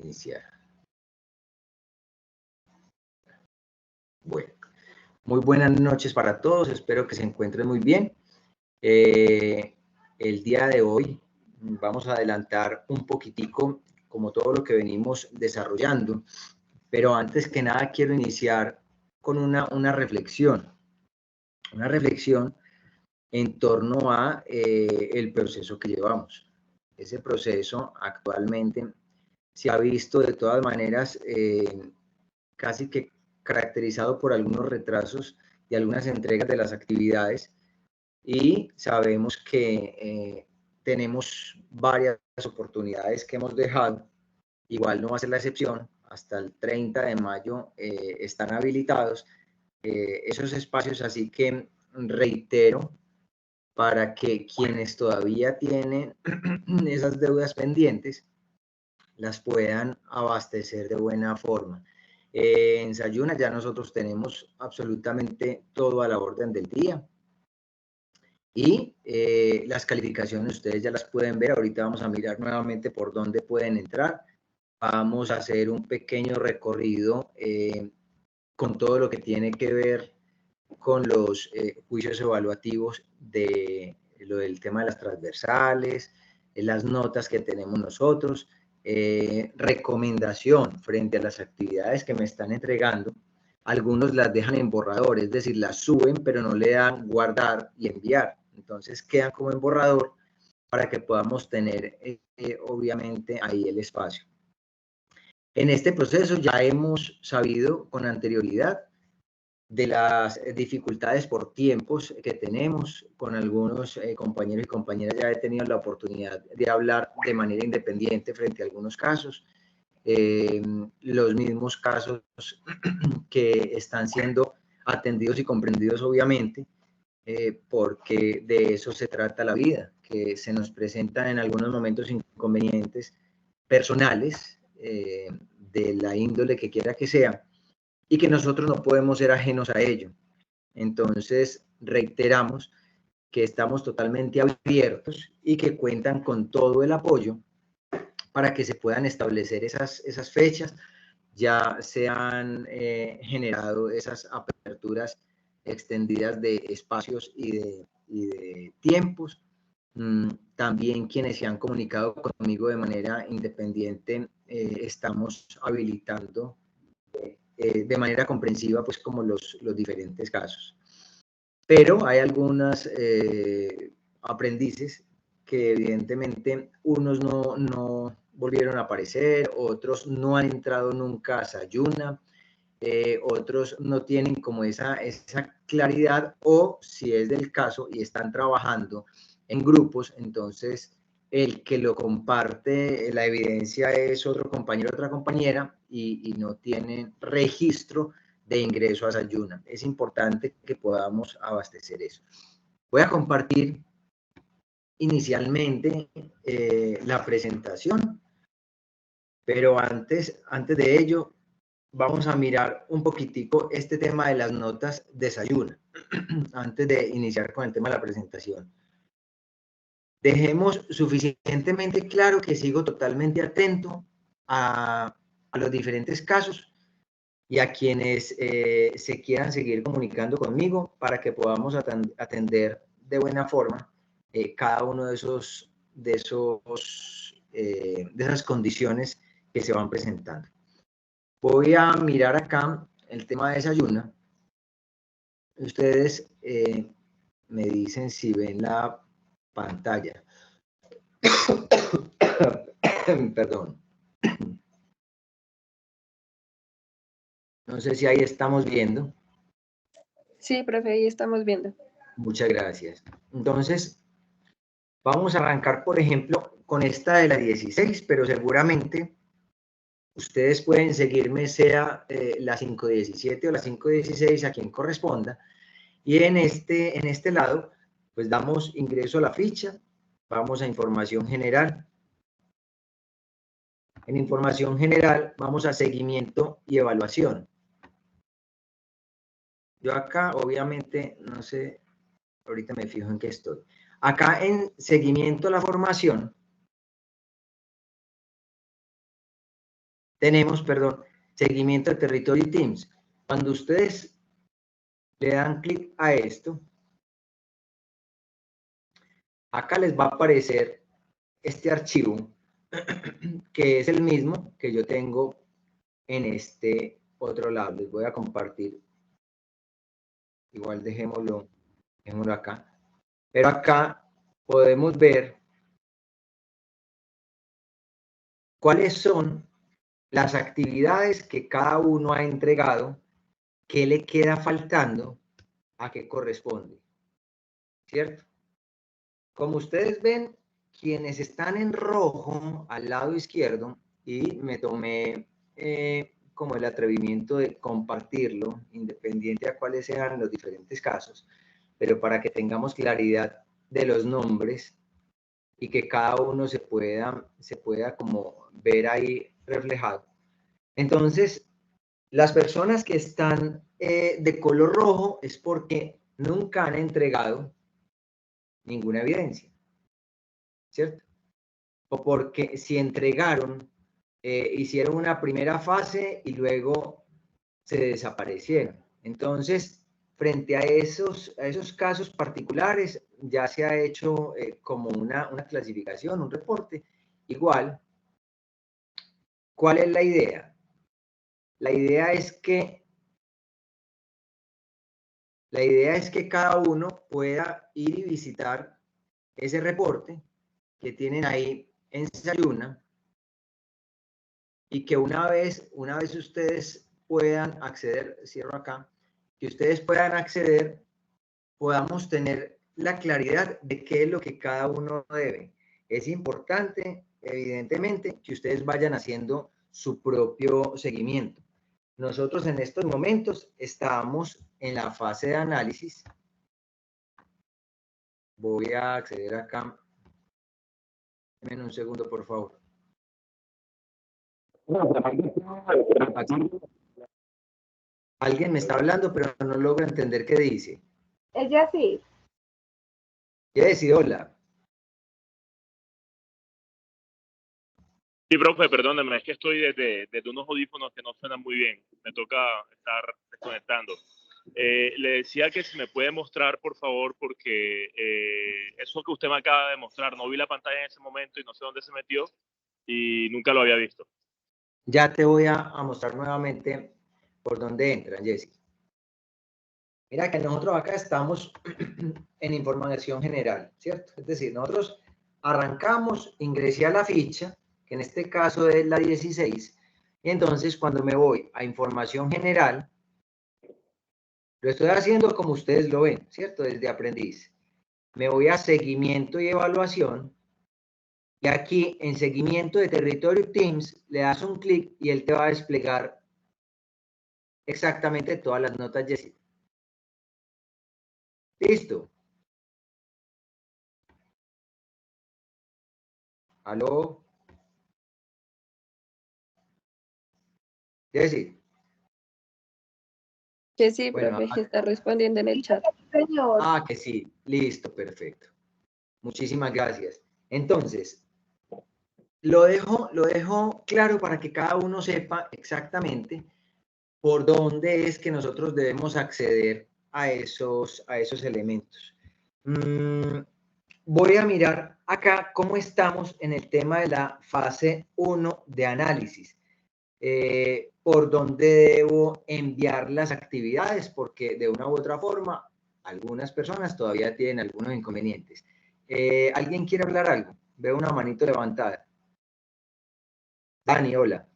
Iniciar. Bueno, muy buenas noches para todos, espero que se encuentren muy bien. El día de hoy vamos a adelantar un poquitico como todo lo que venimos desarrollando, pero antes que nada quiero iniciar con una reflexión en torno a el proceso que llevamos. Ese proceso actualmente se ha visto de todas maneras casi que caracterizado por algunos retrasos de algunas entregas de las actividades, y sabemos que tenemos varias oportunidades que hemos dejado. Igual no va a ser la excepción, hasta el 30 de mayo están habilitados esos espacios, así que reitero para que quienes todavía tienen esas deudas pendientes las puedan abastecer de buena forma. En Sayuna ya nosotros tenemos absolutamente todo a la orden del día, y las calificaciones ustedes ya las pueden ver. Ahorita vamos a mirar nuevamente por dónde pueden entrar. Vamos a hacer un pequeño recorrido con todo lo que tiene que ver con los juicios evaluativos de lo del tema de las transversales, las notas que tenemos nosotros, recomendación frente a las actividades que me están entregando. Algunos las dejan en borrador, es decir, las suben, pero no le dan guardar y enviar. Entonces quedan como en borrador para que podamos tener, obviamente, ahí el espacio. En este proceso ya hemos sabido con anterioridad de las dificultades por tiempos que tenemos. Con algunos compañeros y compañeras ya he tenido la oportunidad de hablar de manera independiente frente a algunos casos. Los mismos casos que están siendo atendidos y comprendidos, obviamente, porque de eso se trata la vida, que se nos presentan en algunos momentos inconvenientes personales, de la índole que quiera que sea, y que nosotros no podemos ser ajenos a ello. Entonces, reiteramos que estamos totalmente abiertos y que cuentan con todo el apoyo para que se puedan establecer esas fechas. Ya se han generado esas aperturas extendidas de espacios y de tiempos. También quienes se han comunicado conmigo de manera independiente, estamos habilitando de manera comprensiva, pues, como los diferentes casos. Pero hay algunos aprendices que evidentemente unos no volvieron a aparecer, otros no han entrado nunca a Sayuna, otros no tienen como esa claridad, o si es del caso y están trabajando en grupos, entonces el que lo comparte la evidencia es otro compañero, otra compañera, y no tienen registro de ingreso a Sayuna. Es importante que podamos abastecer eso. Voy a compartir inicialmente la presentación, pero antes de ello vamos a mirar un poquitico este tema de las notas de Sayuna antes de iniciar con el tema de la presentación. Dejemos suficientemente claro que sigo totalmente atento a los diferentes casos y a quienes se quieran seguir comunicando conmigo para que podamos atender de buena forma cada uno de esas condiciones que se van presentando. Voy a mirar acá el tema de Sayuna. Ustedes me dicen si ven la pantalla. Perdón. No sé si ahí estamos viendo. Sí, profe, ahí estamos viendo. Muchas gracias. Entonces, vamos a arrancar, por ejemplo, con esta de la 16, pero seguramente ustedes pueden seguirme, sea la 517 o la 516, a quien corresponda. Y en este lado, pues damos ingreso a la ficha, vamos a información general. En información general vamos a seguimiento y evaluación. Yo acá, obviamente, no sé, ahorita me fijo en qué estoy. Acá en seguimiento a la formación, tenemos, perdón, seguimiento de territorio y teams. Cuando ustedes le dan clic a esto, acá les va a aparecer este archivo, que es el mismo que yo tengo en este otro lado. Les voy a compartir. Igual dejémoslo acá. Pero acá podemos ver cuáles son las actividades que cada uno ha entregado, qué le queda faltando, a qué corresponde. ¿Cierto? Como ustedes ven, quienes están en rojo al lado izquierdo, y me tomé como el atrevimiento de compartirlo, independiente a cuáles sean los diferentes casos, pero para que tengamos claridad de los nombres y que cada uno se pueda como ver ahí reflejado. Entonces, las personas que están de color rojo es porque nunca han entregado ninguna evidencia, ¿cierto? O porque si entregaron, hicieron una primera fase y luego se desaparecieron. Entonces, frente a esos casos particulares, ya se ha hecho como una clasificación, un reporte. Igual, ¿cuál es la idea? La idea es que cada uno pueda ir y visitar ese reporte que tienen ahí en Sayuna, y que una vez ustedes puedan acceder, cierro acá, que ustedes puedan acceder, podamos tener la claridad de qué es lo que cada uno debe. Es importante, evidentemente, que ustedes vayan haciendo su propio seguimiento. Nosotros en estos momentos estamos en la fase de análisis. Voy a acceder acá. Denme un segundo, por favor. Alguien me está hablando, pero no logro entender qué dice. Ella sí. ¿Qué decir hola? Sí, profe, perdóneme, es que estoy desde unos audífonos que no suenan muy bien. Me toca estar desconectando. Le decía que si me puede mostrar, por favor, porque eso que usted me acaba de mostrar, no vi la pantalla en ese momento y no sé dónde se metió y nunca lo había visto. Ya te voy a mostrar nuevamente por dónde entran, Jessy. Mira que nosotros acá estamos en información general, ¿cierto? Es decir, nosotros arrancamos, ingresé a la ficha, que en este caso es la 16, y entonces cuando me voy a información general, lo estoy haciendo como ustedes lo ven, ¿cierto? Desde aprendiz. Me voy a seguimiento y evaluación, y aquí en seguimiento de territorio Teams le das un clic y él te va a desplegar exactamente todas las notas, Jessica. Listo. ¿Aló? Jessy. Que sí, Bueno, profe, que está respondiendo en el chat. Señor. Ah, que sí. Listo, perfecto. Muchísimas gracias. Entonces, lo dejo claro para que cada uno sepa exactamente por dónde es que nosotros debemos acceder a esos elementos. Voy a mirar acá cómo estamos en el tema de la fase 1 de análisis. Por dónde debo enviar las actividades, porque de una u otra forma algunas personas todavía tienen algunos inconvenientes. ¿Alguien quiere hablar algo? Veo una manito levantada. Dani, hola.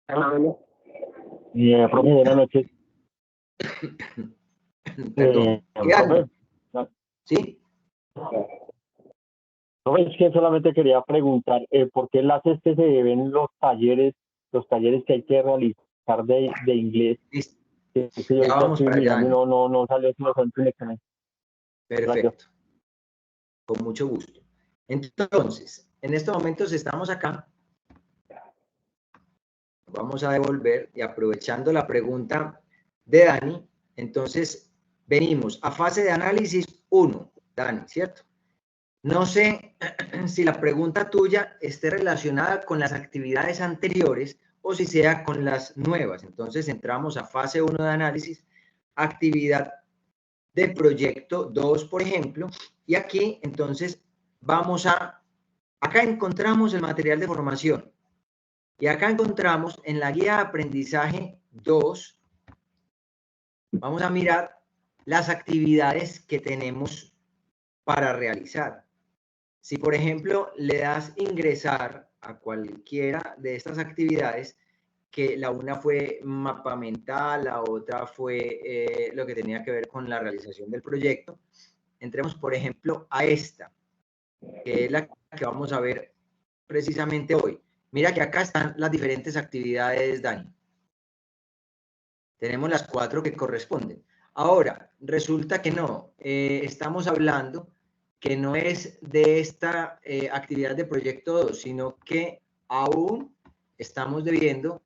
Profe, buenas noches. Perdón. Profe, ¿Sí? profe, es que solamente quería preguntar, ¿por qué enlaces que se deben los talleres que hay que realizar de inglés? Listo. Que yo Ya vamos para allá. No salió sino en Perfecto. Con mucho gusto. Entonces, en estos momentos estamos acá. Vamos a devolver y aprovechando la pregunta de Dani, entonces venimos a fase de análisis 1, Dani, ¿cierto? No sé si la pregunta tuya esté relacionada con las actividades anteriores o si sea con las nuevas. Entonces entramos a fase 1 de análisis, actividad de proyecto 2, por ejemplo, y aquí entonces acá encontramos el material de formación y acá encontramos en la guía de aprendizaje 2, vamos a mirar las actividades que tenemos para realizar. Si, por ejemplo, le das ingresar a cualquiera de estas actividades, que la una fue mapa mental, la otra fue lo que tenía que ver con la realización del proyecto, entremos, por ejemplo, a esta, que es la que vamos a ver precisamente hoy. Mira que acá están las diferentes actividades, Dani. Tenemos las 4 que corresponden. Ahora, resulta que no, estamos hablando que no es de esta actividad de proyecto 2, sino que aún estamos debiendo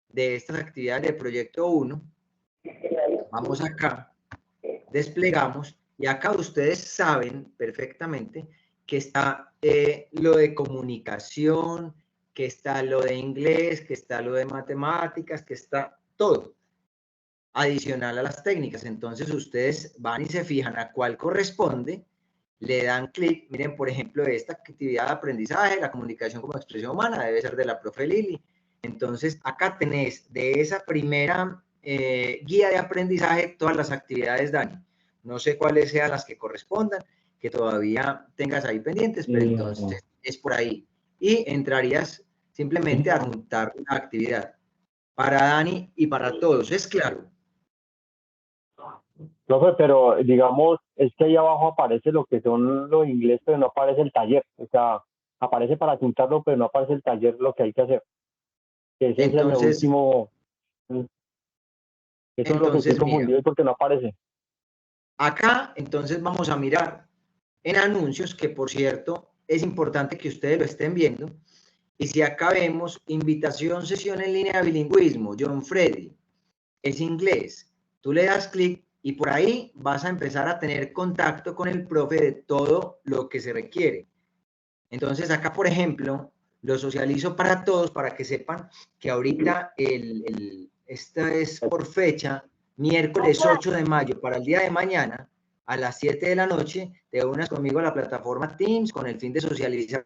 de estas actividades de proyecto 1. Vamos acá, desplegamos, y acá ustedes saben perfectamente que está lo de comunicación, que está lo de inglés, que está lo de matemáticas, que está todo adicional a las técnicas. Entonces ustedes van y se fijan a cuál corresponde, le dan clic, miren, por ejemplo, esta actividad de aprendizaje, la comunicación como expresión humana, debe ser de la profe Lili. Entonces acá tenés de esa primera guía de aprendizaje todas las actividades, Dani. No sé cuáles sean las que correspondan, que todavía tengas ahí pendientes, pero entonces es por ahí. Y entrarías simplemente a juntar una actividad para Dani y para todos, ¿es claro? Profe, pero digamos, es que ahí abajo aparece lo que son los inglés, pero no aparece el taller. O sea, aparece para apuntarlo, pero no aparece el taller, lo que hay que hacer. Ese es el último. Eso es lo que estoy confundido porque no aparece. Acá, entonces, vamos a mirar en anuncios, que por cierto, es importante que ustedes lo estén viendo. Y si acá vemos invitación, sesión en línea de bilingüismo, John Freddy, es inglés. Tú le das clic y por ahí vas a empezar a tener contacto con el profe de todo lo que se requiere. Entonces acá, por ejemplo, lo socializo para todos para que sepan que ahorita esta es por fecha, miércoles 8 de mayo, para el día de mañana, a las 7 de la noche, te unas conmigo a la plataforma Teams con el fin de socializar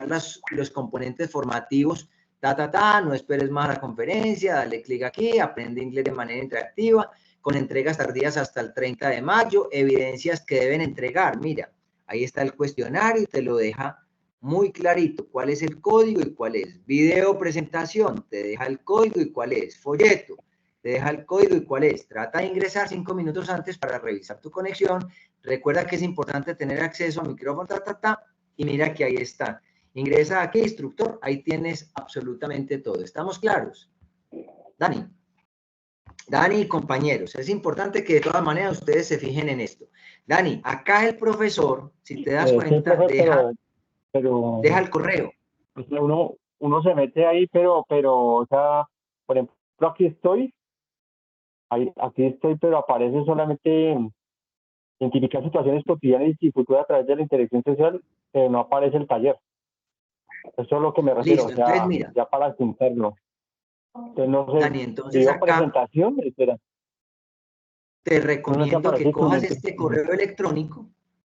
los componentes formativos. No esperes más a la conferencia, dale clic aquí, aprende inglés de manera interactiva, con entregas tardías hasta el 30 de mayo, evidencias que deben entregar. Mira, ahí está el cuestionario y te lo deja muy clarito cuál es el código y cuál es. Video presentación, te deja el código y cuál es. Folleto, te deja el código y cuál es. Trata de ingresar 5 minutos antes para revisar tu conexión. Recuerda que es importante tener acceso a micrófono, y mira que ahí está. Ingresa aquí, instructor, ahí tienes absolutamente todo. ¿Estamos claros? Dani y compañeros, es importante que de todas maneras ustedes se fijen en esto. Dani, acá el profesor, si te das cuenta, deja el correo. Pues uno se mete ahí, pero, o sea, por ejemplo, aquí estoy, pero aparece solamente identificar situaciones cotidianas y futuras a través de la interacción social, pero no aparece el taller. Eso es lo que me refiero. Listo, entonces mira. Ya para apuntarlo. Entonces, no sé, Dani, entonces acá presentación, espera. Te recomiendo que cojas este correo electrónico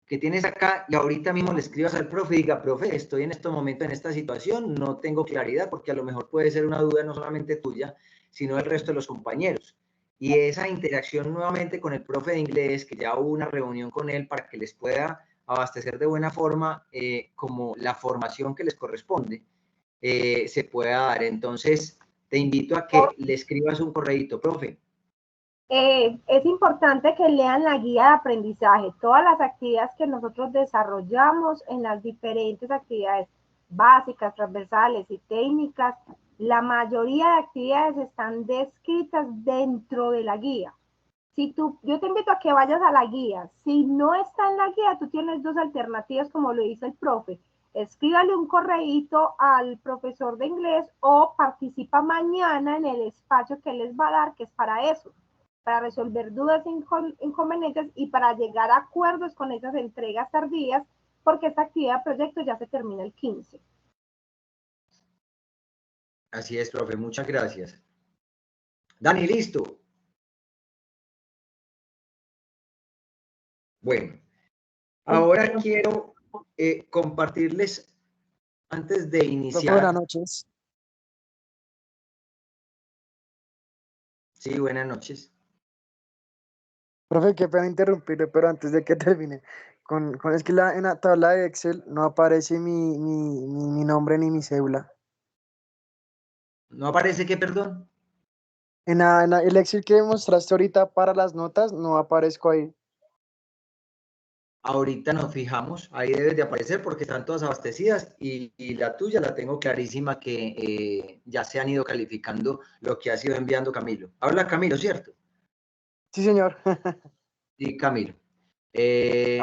que tienes acá y ahorita mismo le escribas al profe y diga, profe, estoy en este momento en esta situación, no tengo claridad, porque a lo mejor puede ser una duda no solamente tuya, sino del resto de los compañeros. Y esa interacción nuevamente con el profe de inglés, que ya hubo una reunión con él para que les pueda abastecer de buena forma como la formación que les corresponde, se pueda dar. Entonces, te invito a que le escribas un correíto, profe. Es importante que lean la guía de aprendizaje, todas las actividades que nosotros desarrollamos en las diferentes actividades básicas, transversales y técnicas. La mayoría de actividades están descritas dentro de la guía. Yo te invito a que vayas a la guía. Si no está en la guía, tú tienes 2 alternativas, como lo dice el profe. Escríbale un correíto al profesor de inglés o participa mañana en el espacio que les va a dar, que es para eso, para resolver dudas e inconvenientes y para llegar a acuerdos con esas entregas tardías porque esta actividad de proyecto ya se termina el 15. Así es, profe, muchas gracias. Dani, ¿listo? Bueno, ahora quiero compartirles, antes de iniciar. Buenas noches. Sí, buenas noches. Profe, qué pena interrumpirle, pero antes de que termine, es que en la tabla de Excel no aparece mi nombre ni mi cédula. ¿No aparece qué, perdón? En el Excel que mostraste ahorita para las notas, no aparezco ahí. Ahorita nos fijamos, ahí debes de aparecer porque están todas abastecidas y la tuya la tengo clarísima que ya se han ido calificando lo que ha sido enviando Camilo. Habla Camilo, ¿cierto? Sí, señor. Sí, Camilo. Pues.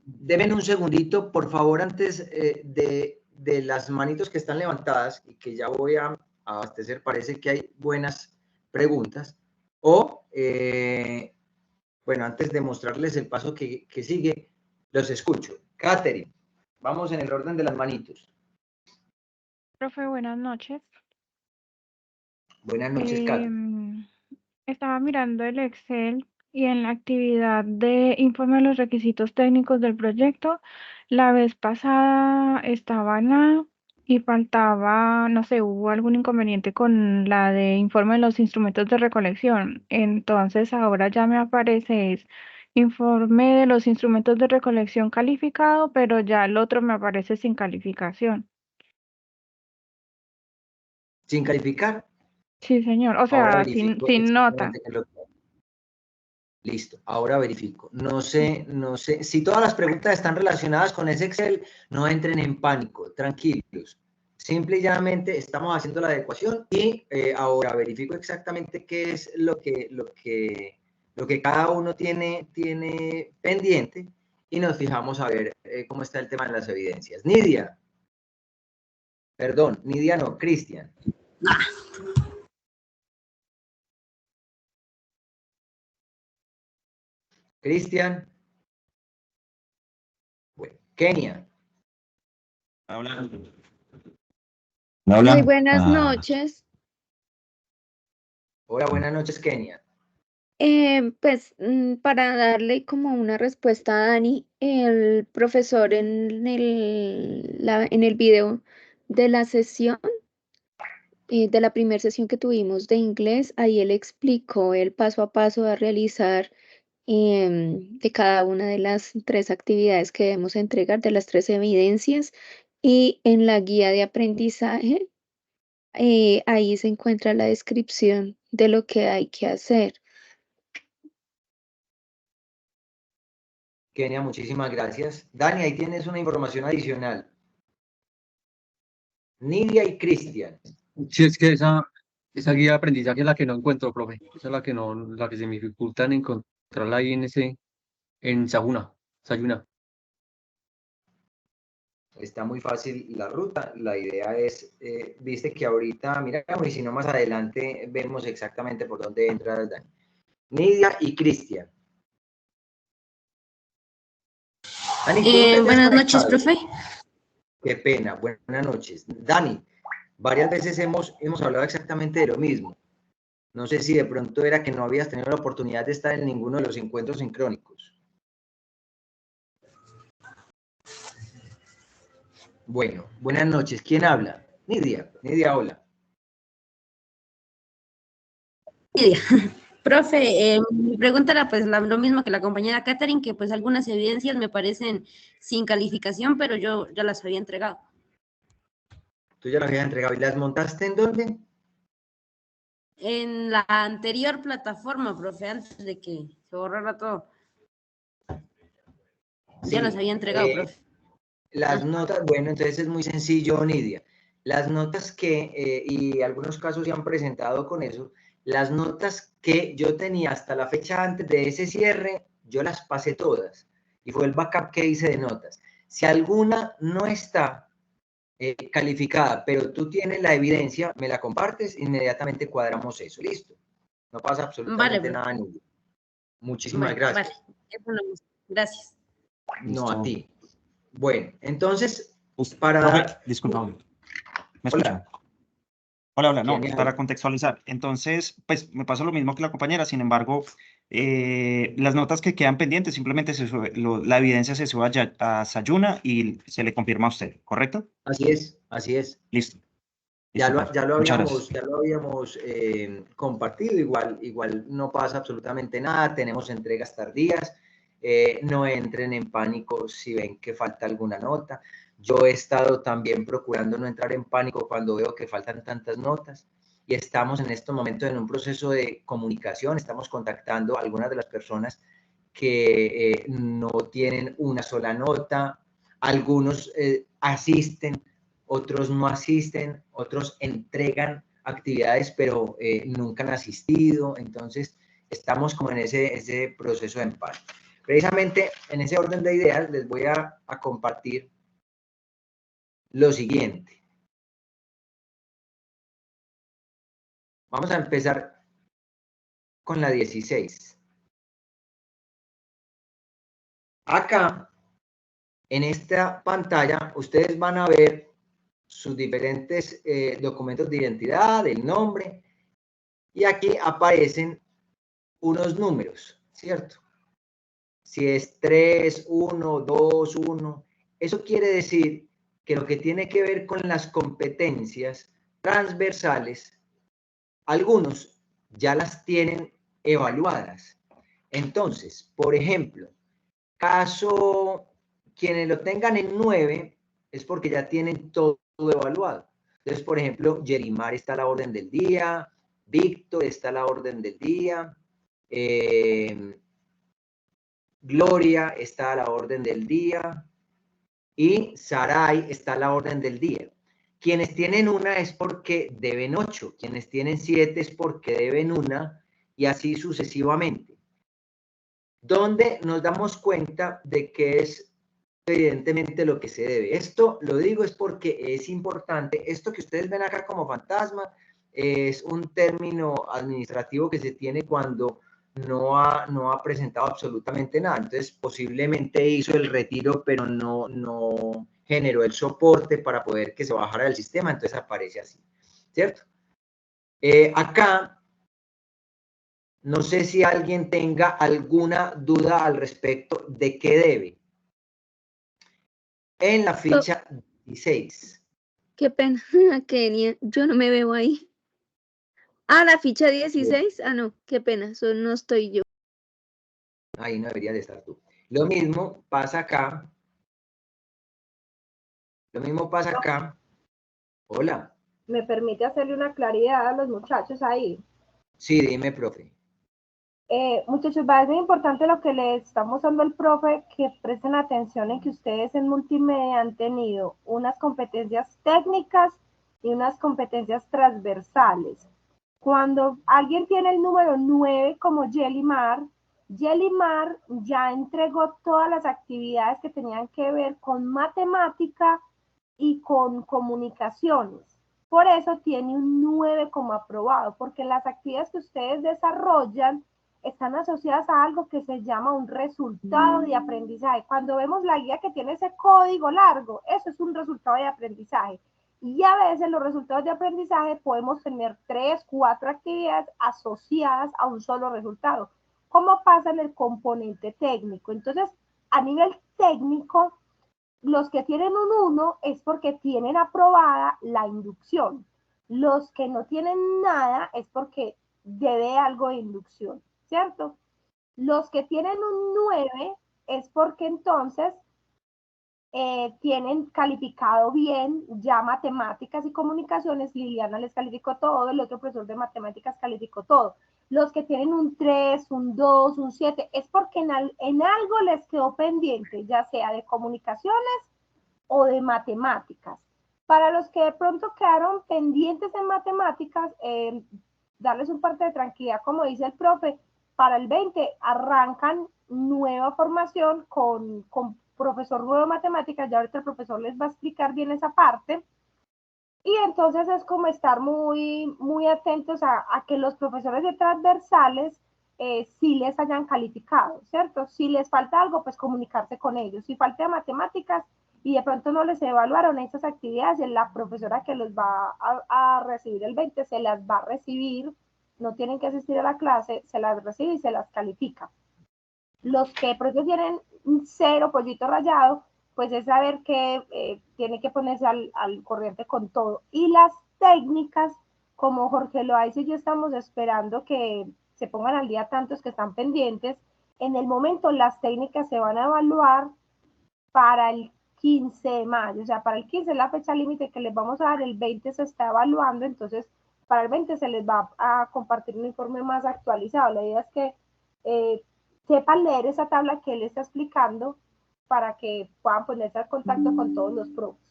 Deme un segundito, por favor, antes de las manitos que están levantadas y que ya voy a abastecer, parece que hay buenas preguntas. O, bueno, antes de mostrarles el paso que sigue, los escucho. Katherine, vamos en el orden de las manitos. Profe, buenas noches. Buenas noches, Katherine. Estaba mirando el Excel y en la actividad de informe de los requisitos técnicos del proyecto, la vez pasada estaba en A y faltaba, no sé, hubo algún inconveniente con la de informe de los instrumentos de recolección. Entonces ahora ya me aparece informe de los instrumentos de recolección calificado, pero ya el otro me aparece sin calificación. ¿Sin calificar? Sí, señor. O sea, sin nota. Listo, ahora verifico. No sé, si todas las preguntas están relacionadas con ese Excel, no entren en pánico, tranquilos. Simple y llanamente estamos haciendo la adecuación y ahora verifico exactamente qué es lo que cada uno tiene pendiente y nos fijamos a ver cómo está el tema de las evidencias. Nidia. Perdón, Nidia no, Cristian. Cristian. Bueno, Kenia. Hola. Muy buenas noches. Hola, buenas noches, Kenia. Pues para darle como una respuesta a Dani, el profesor en el video de la sesión, de la primera sesión que tuvimos de inglés, ahí él explicó el paso a paso a realizar de cada una de las 3 actividades que debemos entregar, de las 3 evidencias, y en la guía de aprendizaje, ahí se encuentra la descripción de lo que hay que hacer. Kenia, muchísimas gracias. Dani, ahí tienes una información adicional. Nidia y Cristian. Sí, es que esa guía de aprendizaje es la que no encuentro, profe. Esa es la que se me dificulta en encontrarla ahí en Sayuna. Está muy fácil la ruta. La idea es, viste que ahorita miramos y si no más adelante vemos exactamente por dónde entra Dani. Nidia y Cristian. Dani, buenas noches, profe. Qué pena, buenas noches. Dani, varias veces hemos hablado exactamente de lo mismo. No sé si de pronto era que no habías tenido la oportunidad de estar en ninguno de los encuentros sincrónicos. Bueno, buenas noches. ¿Quién habla? Nidia, hola. Nidia. Profe, mi pregunta era pues lo mismo que la compañera Katherine, que pues algunas evidencias me parecen sin calificación, pero yo ya las había entregado. Tú ya las habías entregado. ¿Y las montaste en dónde? En la anterior plataforma, profe, antes de que se borrara todo. Sí, ya las había entregado, profe. Las notas, bueno, entonces es muy sencillo, Nidia. Las notas que, y algunos casos se han presentado con eso, las notas que yo tenía hasta la fecha antes de ese cierre, yo las pasé todas. Y fue el backup que hice de notas. Si alguna no está calificada, pero tú tienes la evidencia, me la compartes, inmediatamente cuadramos eso. Listo. No pasa absolutamente nada, Nidia. Muchísimas gracias. Vale, eso lo mismo. Gracias. No, a ti. Bueno, entonces, Profe, para... disculpa, ¿me Hola. escuchan? Hola, no, Genial. para contextualizar. Entonces, pues me pasa lo mismo que la compañera, sin embargo, las notas que quedan pendientes, simplemente la evidencia se sube a Sayuna y se le confirma a usted, ¿correcto? Así es, así es. Listo. Ya Listo, lo, profe. ya lo Muchas habíamos, gracias. ya lo habíamos compartido, igual no pasa absolutamente nada, tenemos entregas tardías, no entren en pánico si ven que falta alguna nota. Yo he estado también procurando no entrar en pánico cuando veo que faltan tantas notas y estamos en estos momentos en un proceso de comunicación, estamos contactando a algunas de las personas que no tienen una sola nota, algunos asisten, otros no asisten, otros entregan actividades pero nunca han asistido, entonces estamos como en ese proceso de empate. Precisamente en ese orden de ideas les voy a compartir lo siguiente. Vamos a empezar con la 16. Acá, en esta pantalla, ustedes van a ver sus diferentes documentos de identidad, el nombre, y aquí aparecen unos números, ¿cierto? Si es 3, 1, 2, 1, eso quiere decir que lo que tiene que ver con las competencias transversales, algunos ya las tienen evaluadas. Entonces, por ejemplo, caso quienes lo tengan en 9 es porque ya tienen todo evaluado. Entonces, por ejemplo, Yerimar está a la orden del día, Víctor está a la orden del día, Gloria está a la orden del día y Sarai está a la orden del día. Quienes tienen una es porque deben 8, quienes tienen 7 es porque deben 1 y así sucesivamente. Donde nos damos cuenta de que es evidentemente lo que se debe. Esto lo digo es porque es importante. Esto que ustedes ven acá como fantasma es un término administrativo que se tiene cuando no ha presentado absolutamente nada. Entonces, posiblemente hizo el retiro, pero no generó el soporte para poder que se bajara del sistema. Entonces, aparece así, ¿cierto? Acá, no sé si alguien tenga alguna duda al respecto de qué debe. En la ficha 16. Qué pena, Kenia, yo no me veo ahí. Ah, la ficha 16. Ah, no, qué pena, eso no estoy yo. Ahí no deberías de estar tú. Lo mismo pasa acá. Lo mismo pasa acá. Hola. ¿Me permite hacerle una claridad a los muchachos ahí? Sí, dime, profe. Muchachos, es muy importante lo que les estamos dando al profe, que presten atención en que ustedes en multimedia han tenido unas competencias técnicas y unas competencias transversales. Cuando alguien tiene el número 9 como Yelimar ya entregó todas las actividades que tenían que ver con matemática y con comunicaciones. Por eso tiene un 9 como aprobado, porque las actividades que ustedes desarrollan están asociadas a algo que se llama un resultado de aprendizaje. Cuando vemos la guía que tiene ese código largo, eso es un resultado de aprendizaje. Y a veces los resultados de aprendizaje podemos tener 3, 4 actividades asociadas a un solo resultado, como pasa en el componente técnico. Entonces, a nivel técnico, los que tienen un 1 es porque tienen aprobada la inducción. Los que no tienen nada es porque debe algo de inducción, ¿cierto? Los que tienen un 9 es porque entonces tienen calificado bien ya matemáticas y comunicaciones. Liliana les calificó todo, el otro profesor de matemáticas calificó todo. Los que tienen un 3, un 2, un 7, es porque en algo les quedó pendiente, ya sea de comunicaciones o de matemáticas. Para los que de pronto quedaron pendientes en matemáticas, darles un parte de tranquilidad, como dice el profe, para el 20 arrancan nueva formación con profesor nuevo de matemáticas, ya ahorita el profesor les va a explicar bien esa parte, y entonces es como estar muy atentos a que los profesores de transversales sí les hayan calificado, ¿cierto? Si les falta algo, pues comunicarse con ellos. Si falta matemáticas y de pronto no les evaluaron esas actividades, la profesora que los va a recibir el 20 se las va a recibir, no tienen que asistir a la clase, se las recibe y se las califica. Los que pronto tienen 0 pollito rayado, pues es saber que tiene que ponerse al corriente con todo. Y las técnicas, como Jorge Loaiza y yo estamos esperando que se pongan al día tantos que están pendientes, en el momento las técnicas se van a evaluar para el 15 de mayo, o sea, para el 15 es la fecha límite que les vamos a dar, el 20 se está evaluando, entonces para el 20 se les va a compartir un informe más actualizado. La idea es que sepan leer esa tabla que él está explicando para que puedan ponerse en contacto con todos los profes.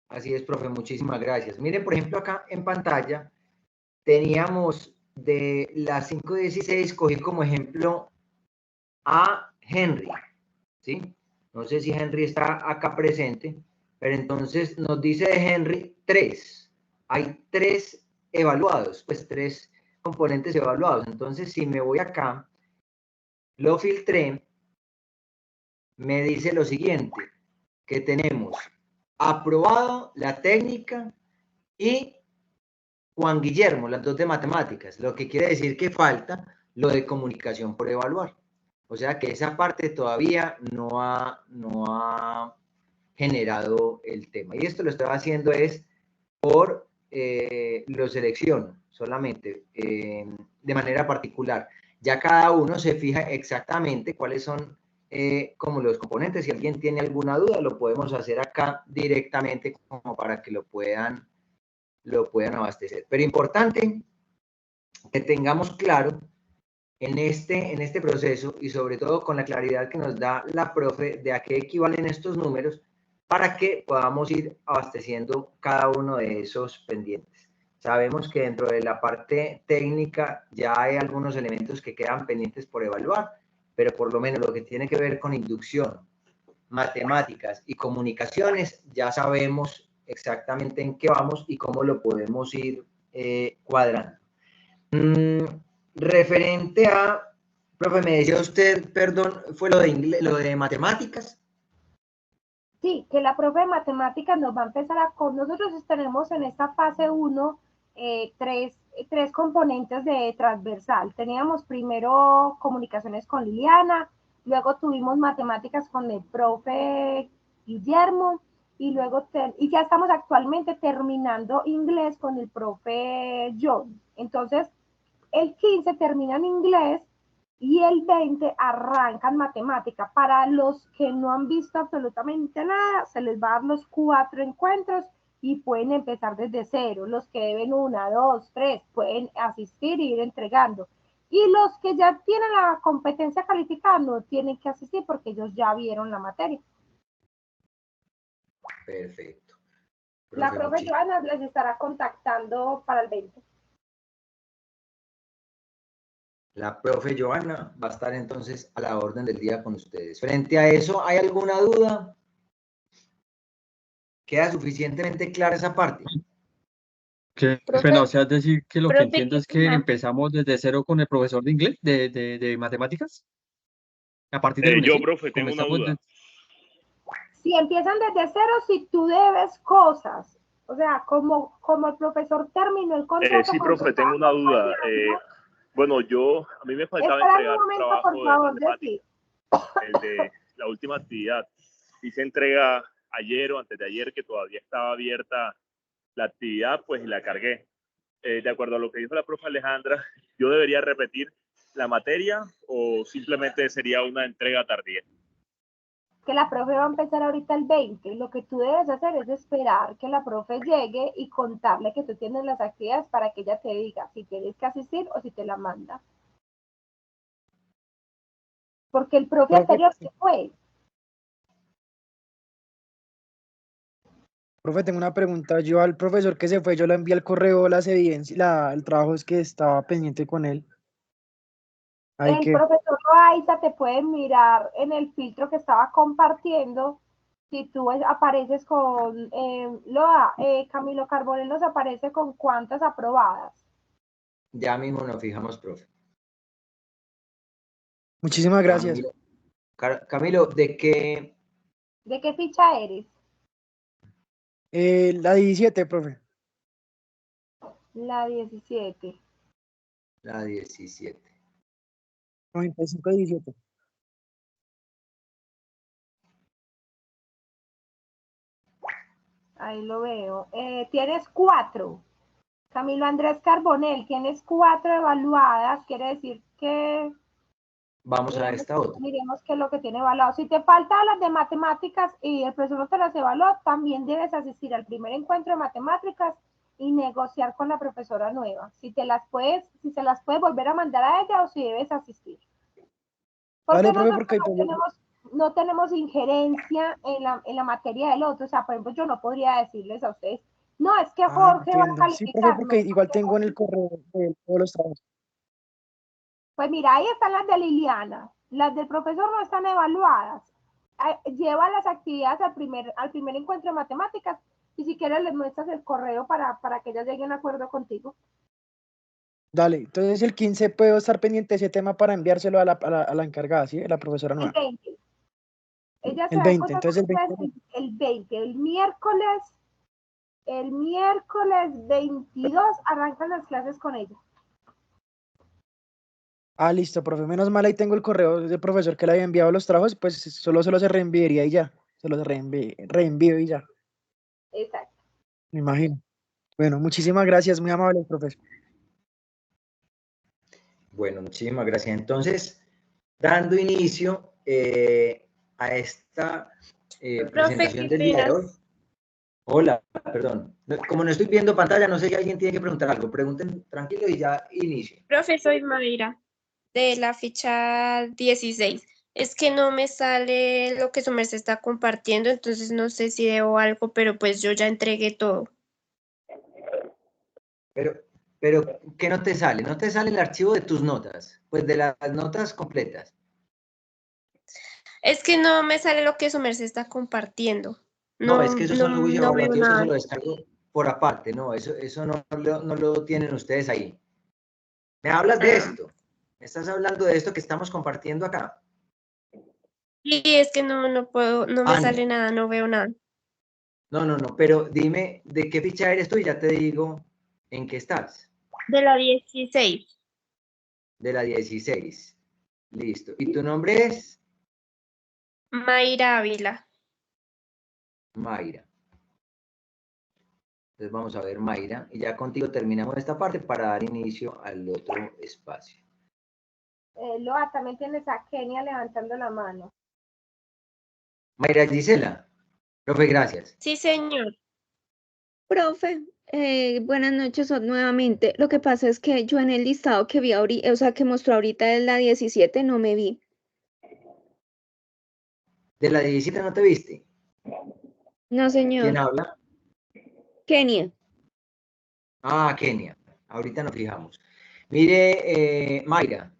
Así es, profe, muchísimas gracias. Miren, por ejemplo, acá en pantalla teníamos de las 5:16, cogí como ejemplo a Henry, ¿sí? No sé si Henry está acá presente, pero entonces nos dice de Henry 3. Hay 3 evaluados, pues 3 componentes evaluados. Entonces, si me voy acá, lo filtré, me dice lo siguiente, que tenemos aprobado la técnica y Juan Guillermo, las 2 de matemáticas, lo que quiere decir que falta lo de comunicación por evaluar. O sea que esa parte todavía no ha generado el tema. Y esto lo estoy haciendo es por, lo selecciono solamente de manera particular. Ya cada uno se fija exactamente cuáles son como los componentes. Si alguien tiene alguna duda, lo podemos hacer acá directamente como para que lo puedan abastecer. Pero importante que tengamos claro en este proceso y sobre todo con la claridad que nos da la profe de a qué equivalen estos números para que podamos ir abasteciendo cada uno de esos pendientes. Sabemos que dentro de la parte técnica ya hay algunos elementos que quedan pendientes por evaluar, pero por lo menos lo que tiene que ver con inducción, matemáticas y comunicaciones, ya sabemos exactamente en qué vamos y cómo lo podemos ir cuadrando. Referente a, profe, me decía usted, perdón, fue lo de matemáticas. Sí, que la profe de matemáticas nos va a empezar con nosotros tenemos en esta fase 1 tres componentes de transversal. Teníamos primero comunicaciones con Liliana, luego tuvimos matemáticas con el profe Guillermo, y luego y ya estamos actualmente terminando inglés con el profe John. Entonces, el 15 termina en inglés y el 20 arrancan matemática. Para los que no han visto absolutamente nada, se les va a dar los 4 encuentros y pueden empezar desde 0. Los que deben 1, 2, 3 pueden asistir y ir entregando. Y los que ya tienen la competencia calificada no tienen que asistir porque ellos ya vieron la materia. Perfecto. La profe Joana les estará contactando para el 20. La profe Joana va a estar entonces a la orden del día con ustedes. Frente a eso, ¿hay alguna duda? ¿Queda suficientemente clara esa parte? Que pena, o sea, es decir, que lo que entiendo es que empezamos desde 0 con el profesor de inglés, de matemáticas. A partir del lunes, yo, ¿sí? profe, tengo una duda. Si empiezan desde 0, si tú debes cosas, o sea, como el profesor terminó el contrato. Sí, profe, tengo una duda. Bueno, a mí me faltaba entregar un trabajo por favor, de matemáticas, el de la última actividad. Hice entrega ayer o antes de ayer, que todavía estaba abierta la actividad, pues la cargué. De acuerdo a lo que dijo la profe Alejandra, ¿yo debería repetir la materia o simplemente sería una entrega tardía? Que la profe va a empezar ahorita el 20. Lo que tú debes hacer es esperar que la profe llegue y contarle que tú tienes las actividades para que ella te diga si tienes que asistir o si te la manda. Porque el profe anterior se fue. Profe, tengo una pregunta. Yo al profesor que se fue, yo le envié el correo, las evidencias, el trabajo es que estaba pendiente con él. El profesor Loaiza te puede mirar en el filtro que estaba compartiendo. Si tú apareces con Camilo Carbonell nos aparece con cuántas aprobadas. Ya mismo nos fijamos, profe. Muchísimas gracias. Camilo, ¿de qué ficha eres? La 17, profe. La 17. La 17. 95-17. Ahí lo veo. Tienes 4. Camilo Andrés Carbonell, tienes 4 evaluadas. Quiere decir que vamos a esta otra. Miremos qué es lo que tiene evaluado. Si te faltan las de matemáticas y el profesor no te las evaluó, también debes asistir al primer encuentro de matemáticas y negociar con la profesora nueva. Si se las puedes volver a mandar a ella o si debes asistir. Porque Vale, profe, porque no tenemos injerencia en la materia del otro. O sea, por ejemplo, yo no podría decirles a ustedes, no, es que Jorge va a calificar. Sí, profe, porque igual tengo en el correo de todos los trabajos. Pues mira, ahí están las de Liliana. Las del profesor no están evaluadas. Lleva las actividades al primer encuentro de matemáticas y si quieres les muestras el correo para que ellas lleguen a acuerdo contigo. Dale, entonces el 15 puedo estar pendiente de ese tema para enviárselo a la encargada, ¿sí? A la profesora nueva. El 20. Ella el 20, entonces el 20. El miércoles 22 arrancan las clases con ella. Ah, listo, profe. Menos mal ahí tengo el correo del profesor que le había enviado los trabajos, pues solo se los reenviaría y ya. Se los reenvío y ya. Exacto. Me imagino. Bueno, muchísimas gracias, muy amable, profesor. Bueno, muchísimas gracias. Entonces, dando inicio a esta presentación del día de hoy. Hola, perdón. Como no estoy viendo pantalla, no sé si alguien tiene que preguntar algo. Pregunten tranquilo y ya inicio. Profe, soy Mayra, de la ficha 16. Es que no me sale lo que su merced está compartiendo, entonces no sé si debo algo, pero pues yo ya entregué todo. Pero, ¿qué no te sale? ¿No te sale el archivo de tus notas? Pues de las notas completas. Es que no me sale lo que su merced está compartiendo. No, es que esos son los juicios evaluativos, eso lo descargo por aparte, no, eso no lo tienen ustedes ahí. ¿Me hablas de esto? ¿Me estás hablando de esto que estamos compartiendo acá? Sí, es que no puedo, no me sale nada, no veo nada. No, pero dime de qué ficha eres tú y ya te digo en qué estás. De la 16. De la 16. Listo. ¿Y tu nombre es? Mayra Ávila. Mayra. Entonces vamos a ver Mayra y ya contigo terminamos esta parte para dar inicio al otro espacio. Loa, también tienes a Kenia levantando la mano. Mayra Gisela. Profe, gracias. Sí, señor. Profe, buenas noches nuevamente. Lo que pasa es que yo en el listado que vi ahorita, o sea, que mostró ahorita de la 17, no me vi. ¿De la 17 no te viste? No, señor. ¿Quién habla? Kenia. Ah, Kenia. Ahorita nos fijamos. Mire, Mayra,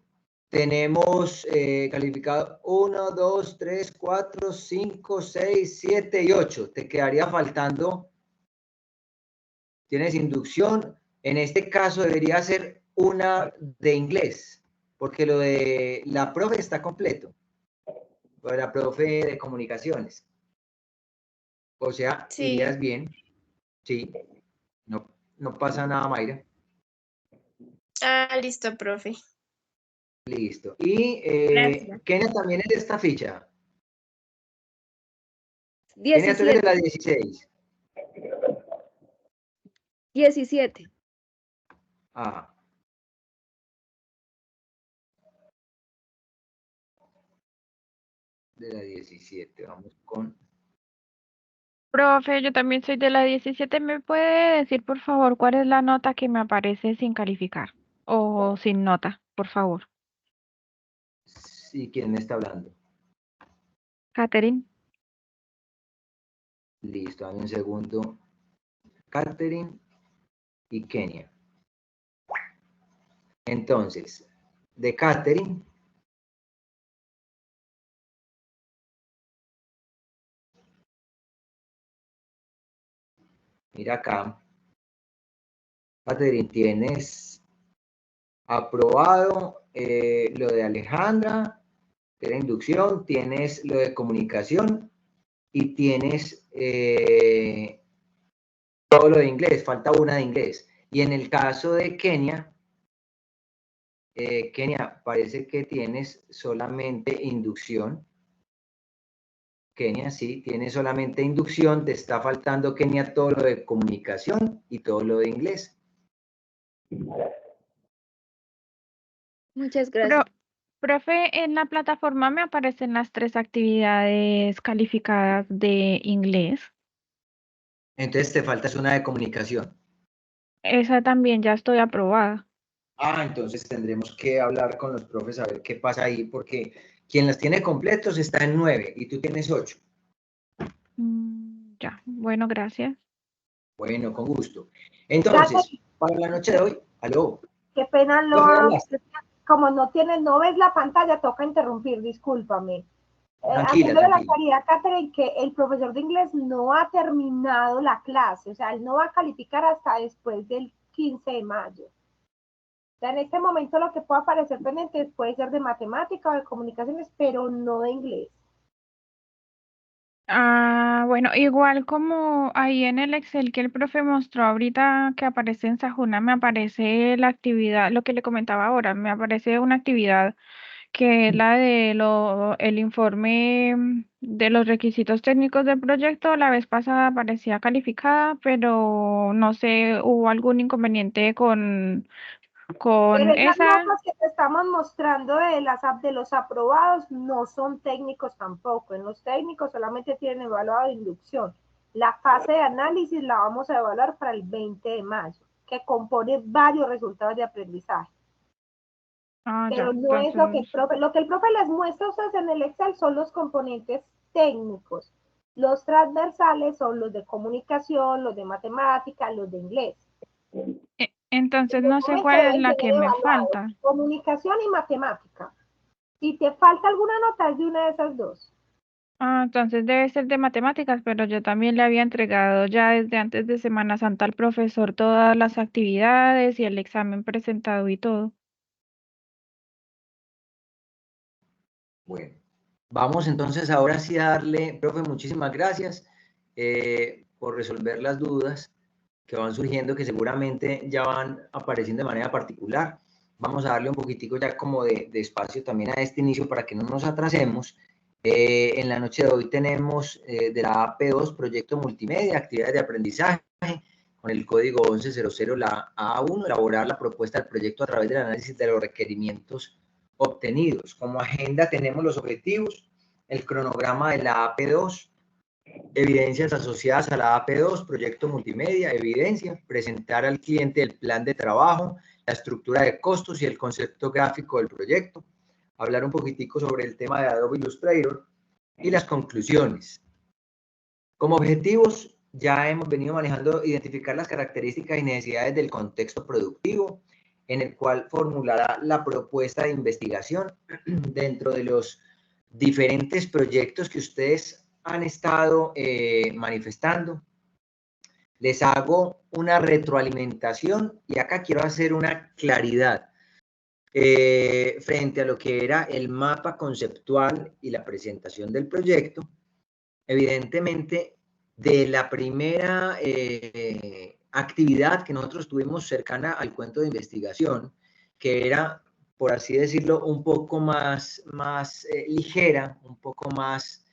tenemos calificado 1, 2, 3, 4, 5, 6, 7 y 8. Te quedaría faltando. Tienes inducción. En este caso debería ser una de inglés, porque lo de la profe está completo. Lo de la profe de comunicaciones. O sea, sí. Irías bien. Sí. No pasa nada, Mayra. Ah, listo, profe. Listo. Y Kenia también es de esta ficha. 17. Kenia, tú eres de la 16. 17. Ah. De la 17. Vamos con... Profe, yo también soy de la 17. ¿Me puede decir, por favor, cuál es la nota que me aparece sin calificar? O sin nota, por favor. Sí, ¿quién me está hablando? Catherine. Listo, dame un segundo. Catherine y Kenia. Entonces, de Catherine. Mira acá. Catherine, tienes aprobado lo de Alejandra Era inducción, tienes lo de comunicación y tienes todo lo de inglés, falta una de inglés. Y en el caso de Kenia, Kenia, parece que tienes solamente inducción. Kenia, sí, tiene solamente inducción, te está faltando, Kenia, todo lo de comunicación y todo lo de inglés. Muchas gracias. Profe, en la plataforma me aparecen las 3 actividades calificadas de inglés. Entonces te faltas una de comunicación. Esa también ya estoy aprobada. Ah, entonces tendremos que hablar con los profes a ver qué pasa ahí, porque quien las tiene completos está en 9 y tú tienes 8. Ya, bueno, gracias. Bueno, con gusto. Entonces, para la noche de hoy, aló. Qué pena, ¿Dónde como no ves la pantalla, toca interrumpir, discúlpame. Tranquila, Haciéndole la tranquila. claridad, Catherine, que el profesor de inglés no ha terminado la clase, o sea, él no va a calificar hasta después del 15 de mayo. O sea, en este momento lo que pueda aparecer pendiente puede ser de matemática o de comunicaciones, pero no de inglés. Ah, bueno, igual como ahí en el Excel que el profe mostró ahorita que aparece en Sajuna, me aparece la actividad, lo que le comentaba ahora, me aparece una actividad que es la de el informe de los requisitos técnicos del proyecto. La vez pasada aparecía calificada, pero no sé, hubo algún inconveniente con Pero esas esa. notas que te estamos mostrando de los aprobados no son técnicos tampoco. En los técnicos solamente tienen evaluado de inducción. La fase de análisis la vamos a evaluar para el 20 de mayo, que compone varios resultados de aprendizaje. Pero no es lo que el profe les muestra a ustedes en el Excel son los componentes técnicos. Los transversales son los de comunicación, los de matemática, los de inglés. Entonces no sé cuál es la que me falta. Comunicación y matemática. Si te falta alguna nota es de una de esas dos. Ah, entonces debe ser de matemáticas, pero yo también le había entregado ya desde antes de Semana Santa al profesor todas las actividades y el examen presentado y todo. Bueno, vamos entonces ahora sí a darle, profe, muchísimas gracias por resolver las dudas que van surgiendo, que seguramente ya van apareciendo de manera particular. Vamos a darle un poquitico ya como de espacio también a este inicio para que no nos atrasemos. En la noche de hoy tenemos de la AP2, Proyecto Multimedia, Actividades de Aprendizaje, con el código 1100, la A1, elaborar la propuesta del proyecto a través del análisis de los requerimientos obtenidos. Como agenda tenemos los objetivos, el cronograma de la AP2, evidencias asociadas a la AP2, proyecto multimedia, evidencia, presentar al cliente el plan de trabajo, la estructura de costos y el concepto gráfico del proyecto, hablar un poquitico sobre el tema de Adobe Illustrator y las conclusiones. Como objetivos, ya hemos venido manejando identificar las características y necesidades del contexto productivo, en el cual formulará la propuesta de investigación dentro de los diferentes proyectos que ustedes han estado manifestando. Les hago una retroalimentación y acá quiero hacer una claridad frente a lo que era el mapa conceptual y la presentación del proyecto. Evidentemente, de la primera actividad que nosotros tuvimos cercana al cuento de investigación, que era, por así decirlo, un poco más ligera, un poco más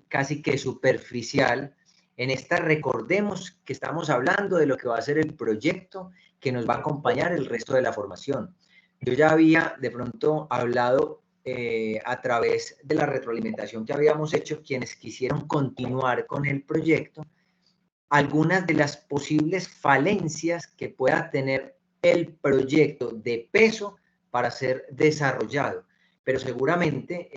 casi que superficial. En esta recordemos que estamos hablando de lo que va a ser el proyecto que nos va a acompañar el resto de la formación. Yo ya había de pronto hablado a través de la retroalimentación que habíamos hecho, quienes quisieron continuar con el proyecto, algunas de las posibles falencias que pueda tener el proyecto de peso para ser desarrollado. Pero seguramente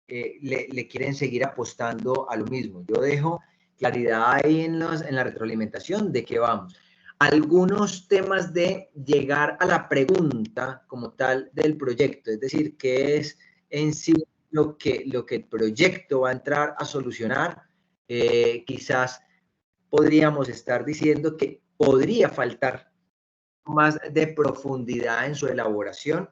le quieren seguir apostando a lo mismo. Yo dejo claridad ahí en la retroalimentación de que vamos. Algunos temas de llegar a la pregunta como tal del proyecto, es decir, qué es en sí lo que el proyecto va a entrar a solucionar. Quizás podríamos estar diciendo que podría faltar más de profundidad en su elaboración.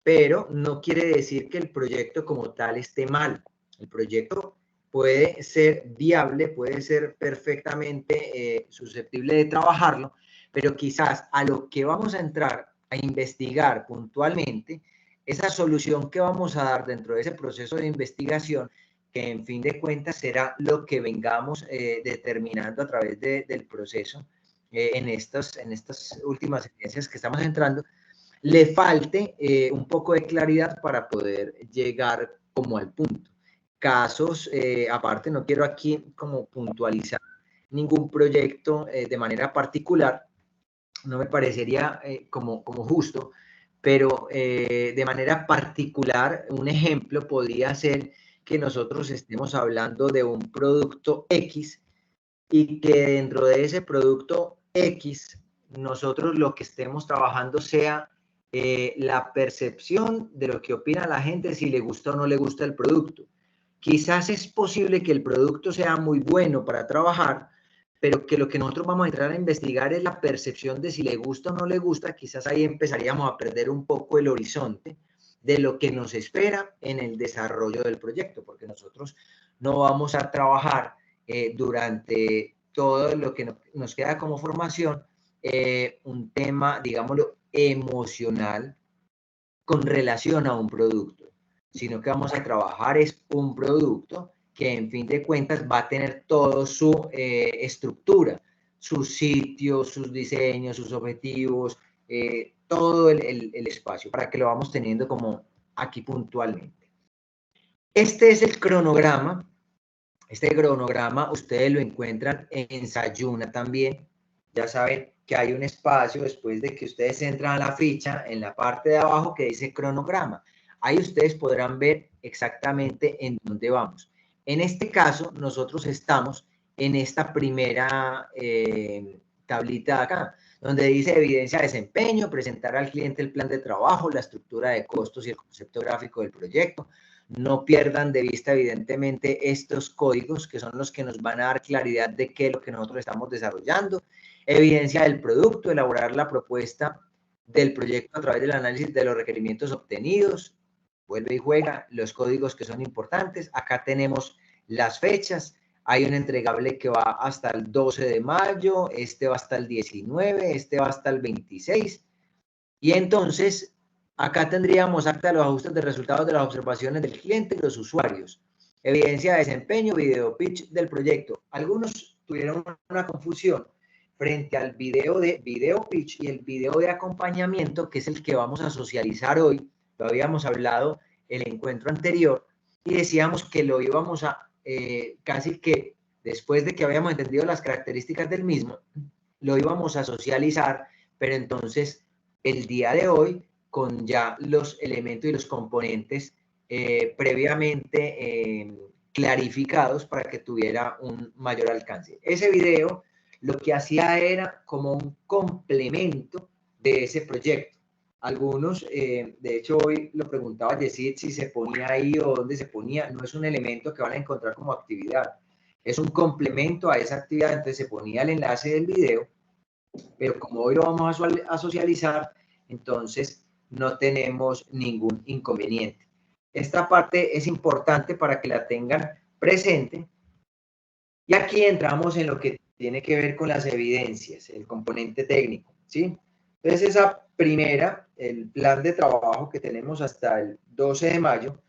pero no quiere decir que el proyecto como tal esté mal. El proyecto puede ser viable, puede ser perfectamente susceptible de trabajarlo, pero quizás a lo que vamos a entrar a investigar puntualmente, esa solución que vamos a dar dentro de ese proceso de investigación, que en fin de cuentas será lo que vengamos determinando a través del proceso en estas últimas evidencias que estamos entrando, le falte un poco de claridad para poder llegar como al punto. Casos, aparte, no quiero aquí como puntualizar ningún proyecto de manera particular, no me parecería como justo, pero de manera particular, un ejemplo podría ser que nosotros estemos hablando de un producto X y que dentro de ese producto X, nosotros lo que estemos trabajando sea la percepción de lo que opina la gente, si le gusta o no le gusta el producto. Quizás es posible que el producto sea muy bueno para trabajar, pero que lo que nosotros vamos a entrar a investigar es la percepción de si le gusta o no le gusta. Quizás ahí empezaríamos a perder un poco el horizonte de lo que nos espera en el desarrollo del proyecto, porque nosotros no vamos a trabajar durante todo lo que nos queda como formación un tema, digámoslo, emocional con relación a un producto, sino que vamos a trabajar es un producto que en fin de cuentas va a tener toda su estructura, sus sitios, sus diseños, sus objetivos, todo el espacio, para que lo vamos teniendo como aquí puntualmente. Este es el cronograma. Este cronograma ustedes lo encuentran en Sayuna también. Ya saben que hay un espacio después de que ustedes entran a la ficha en la parte de abajo que dice cronograma. Ahí ustedes podrán ver exactamente en dónde vamos. En este caso, nosotros estamos en esta primera tablita de acá, donde dice evidencia de desempeño, presentar al cliente el plan de trabajo, la estructura de costos y el concepto gráfico del proyecto. No pierdan de vista, evidentemente, estos códigos que son los que nos van a dar claridad de qué es lo que nosotros estamos desarrollando. Evidencia del producto, elaborar la propuesta del proyecto a través del análisis de los requerimientos obtenidos. Vuelve y juega los códigos que son importantes. Acá tenemos las fechas. Hay un entregable que va hasta el 12 de mayo, este va hasta el 19, este va hasta el 26. Y entonces, acá tendríamos acta de los ajustes de resultados de las observaciones del cliente y los usuarios. Evidencia de desempeño, video pitch del proyecto. Algunos tuvieron una confusión frente al video pitch y el video de acompañamiento, que es el que vamos a socializar hoy. Lo habíamos hablado el encuentro anterior y decíamos que lo íbamos a, casi que después de que habíamos entendido las características del mismo, lo íbamos a socializar, pero entonces el día de hoy con ya los elementos y los componentes previamente clarificados para que tuviera un mayor alcance. Ese video lo que hacía era como un complemento de ese proyecto. Algunos, de hecho hoy lo preguntaba Yesid si se ponía ahí o dónde se ponía, no es un elemento que van a encontrar como actividad, es un complemento a esa actividad, entonces se ponía el enlace del video, pero como hoy lo vamos a socializar, entonces no tenemos ningún inconveniente. Esta parte es importante para que la tengan presente. Y aquí entramos en lo que tiene que ver con las evidencias, el componente técnico, ¿sí? Entonces esa primera, el plan de trabajo que tenemos hasta el 12 de mayo,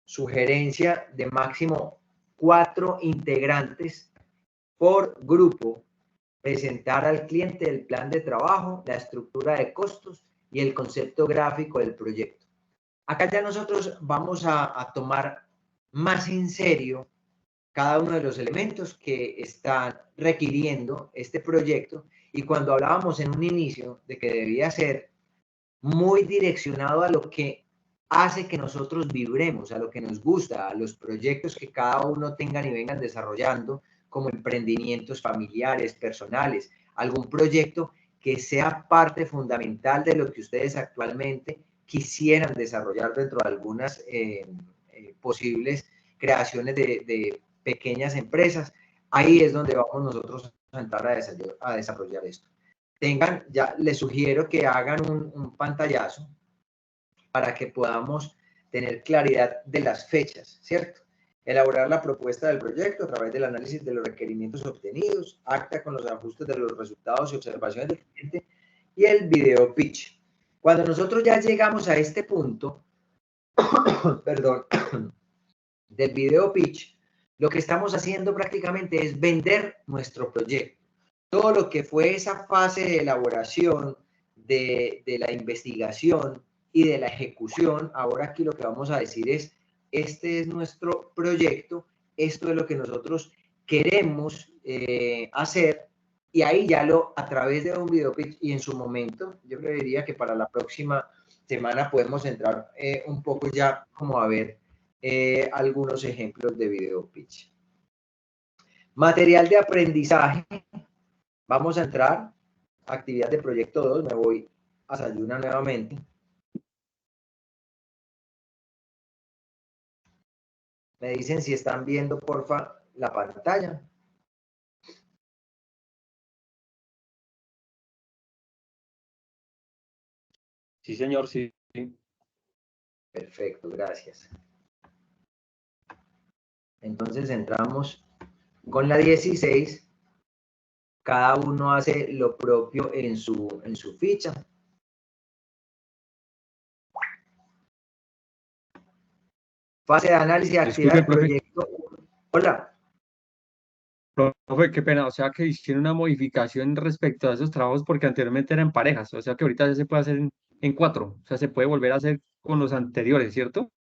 sugerencia de máximo 4 integrantes por grupo, presentar al cliente el plan de trabajo, la estructura de costos y el concepto gráfico del proyecto. Acá ya nosotros vamos a tomar más en serio cada uno de los elementos que están requiriendo este proyecto, y cuando hablábamos en un inicio de que debía ser muy direccionado a lo que hace que nosotros vibremos, a lo que nos gusta, a los proyectos que cada uno tengan y vengan desarrollando, como emprendimientos familiares, personales, algún proyecto que sea parte fundamental de lo que ustedes actualmente quisieran desarrollar dentro de algunas posibles creaciones de pequeñas empresas. Ahí es donde vamos nosotros a entrar a desarrollar esto. Ya les sugiero que hagan un pantallazo para que podamos tener claridad de las fechas, ¿cierto? Elaborar la propuesta del proyecto a través del análisis de los requerimientos obtenidos, acta con los ajustes de los resultados y observaciones del cliente y el video pitch. Cuando nosotros ya llegamos a este punto, perdón, del video pitch, lo que estamos haciendo prácticamente es vender nuestro proyecto. Todo lo que fue esa fase de elaboración, de la investigación y de la ejecución, ahora aquí lo que vamos a decir es, este es nuestro proyecto, esto es lo que nosotros queremos hacer, y ahí ya a través de un video pitch y en su momento, yo creería que para la próxima semana podemos entrar un poco ya como a ver algunos ejemplos de video pitch. Material de aprendizaje. Vamos a entrar, actividad de proyecto 2, me voy a Sayuna nuevamente. Me dicen si están viendo, porfa, la pantalla. Sí, señor, sí. Perfecto, gracias. Entonces entramos con la 16. Cada uno hace lo propio en su ficha. Fase de análisis de actividad de proyecto. Hola. Profe, qué pena, o sea que hicieron una modificación respecto a esos trabajos porque anteriormente eran parejas, o sea que ahorita ya se puede hacer en 4, o sea, se puede volver a hacer con los anteriores, ¿cierto?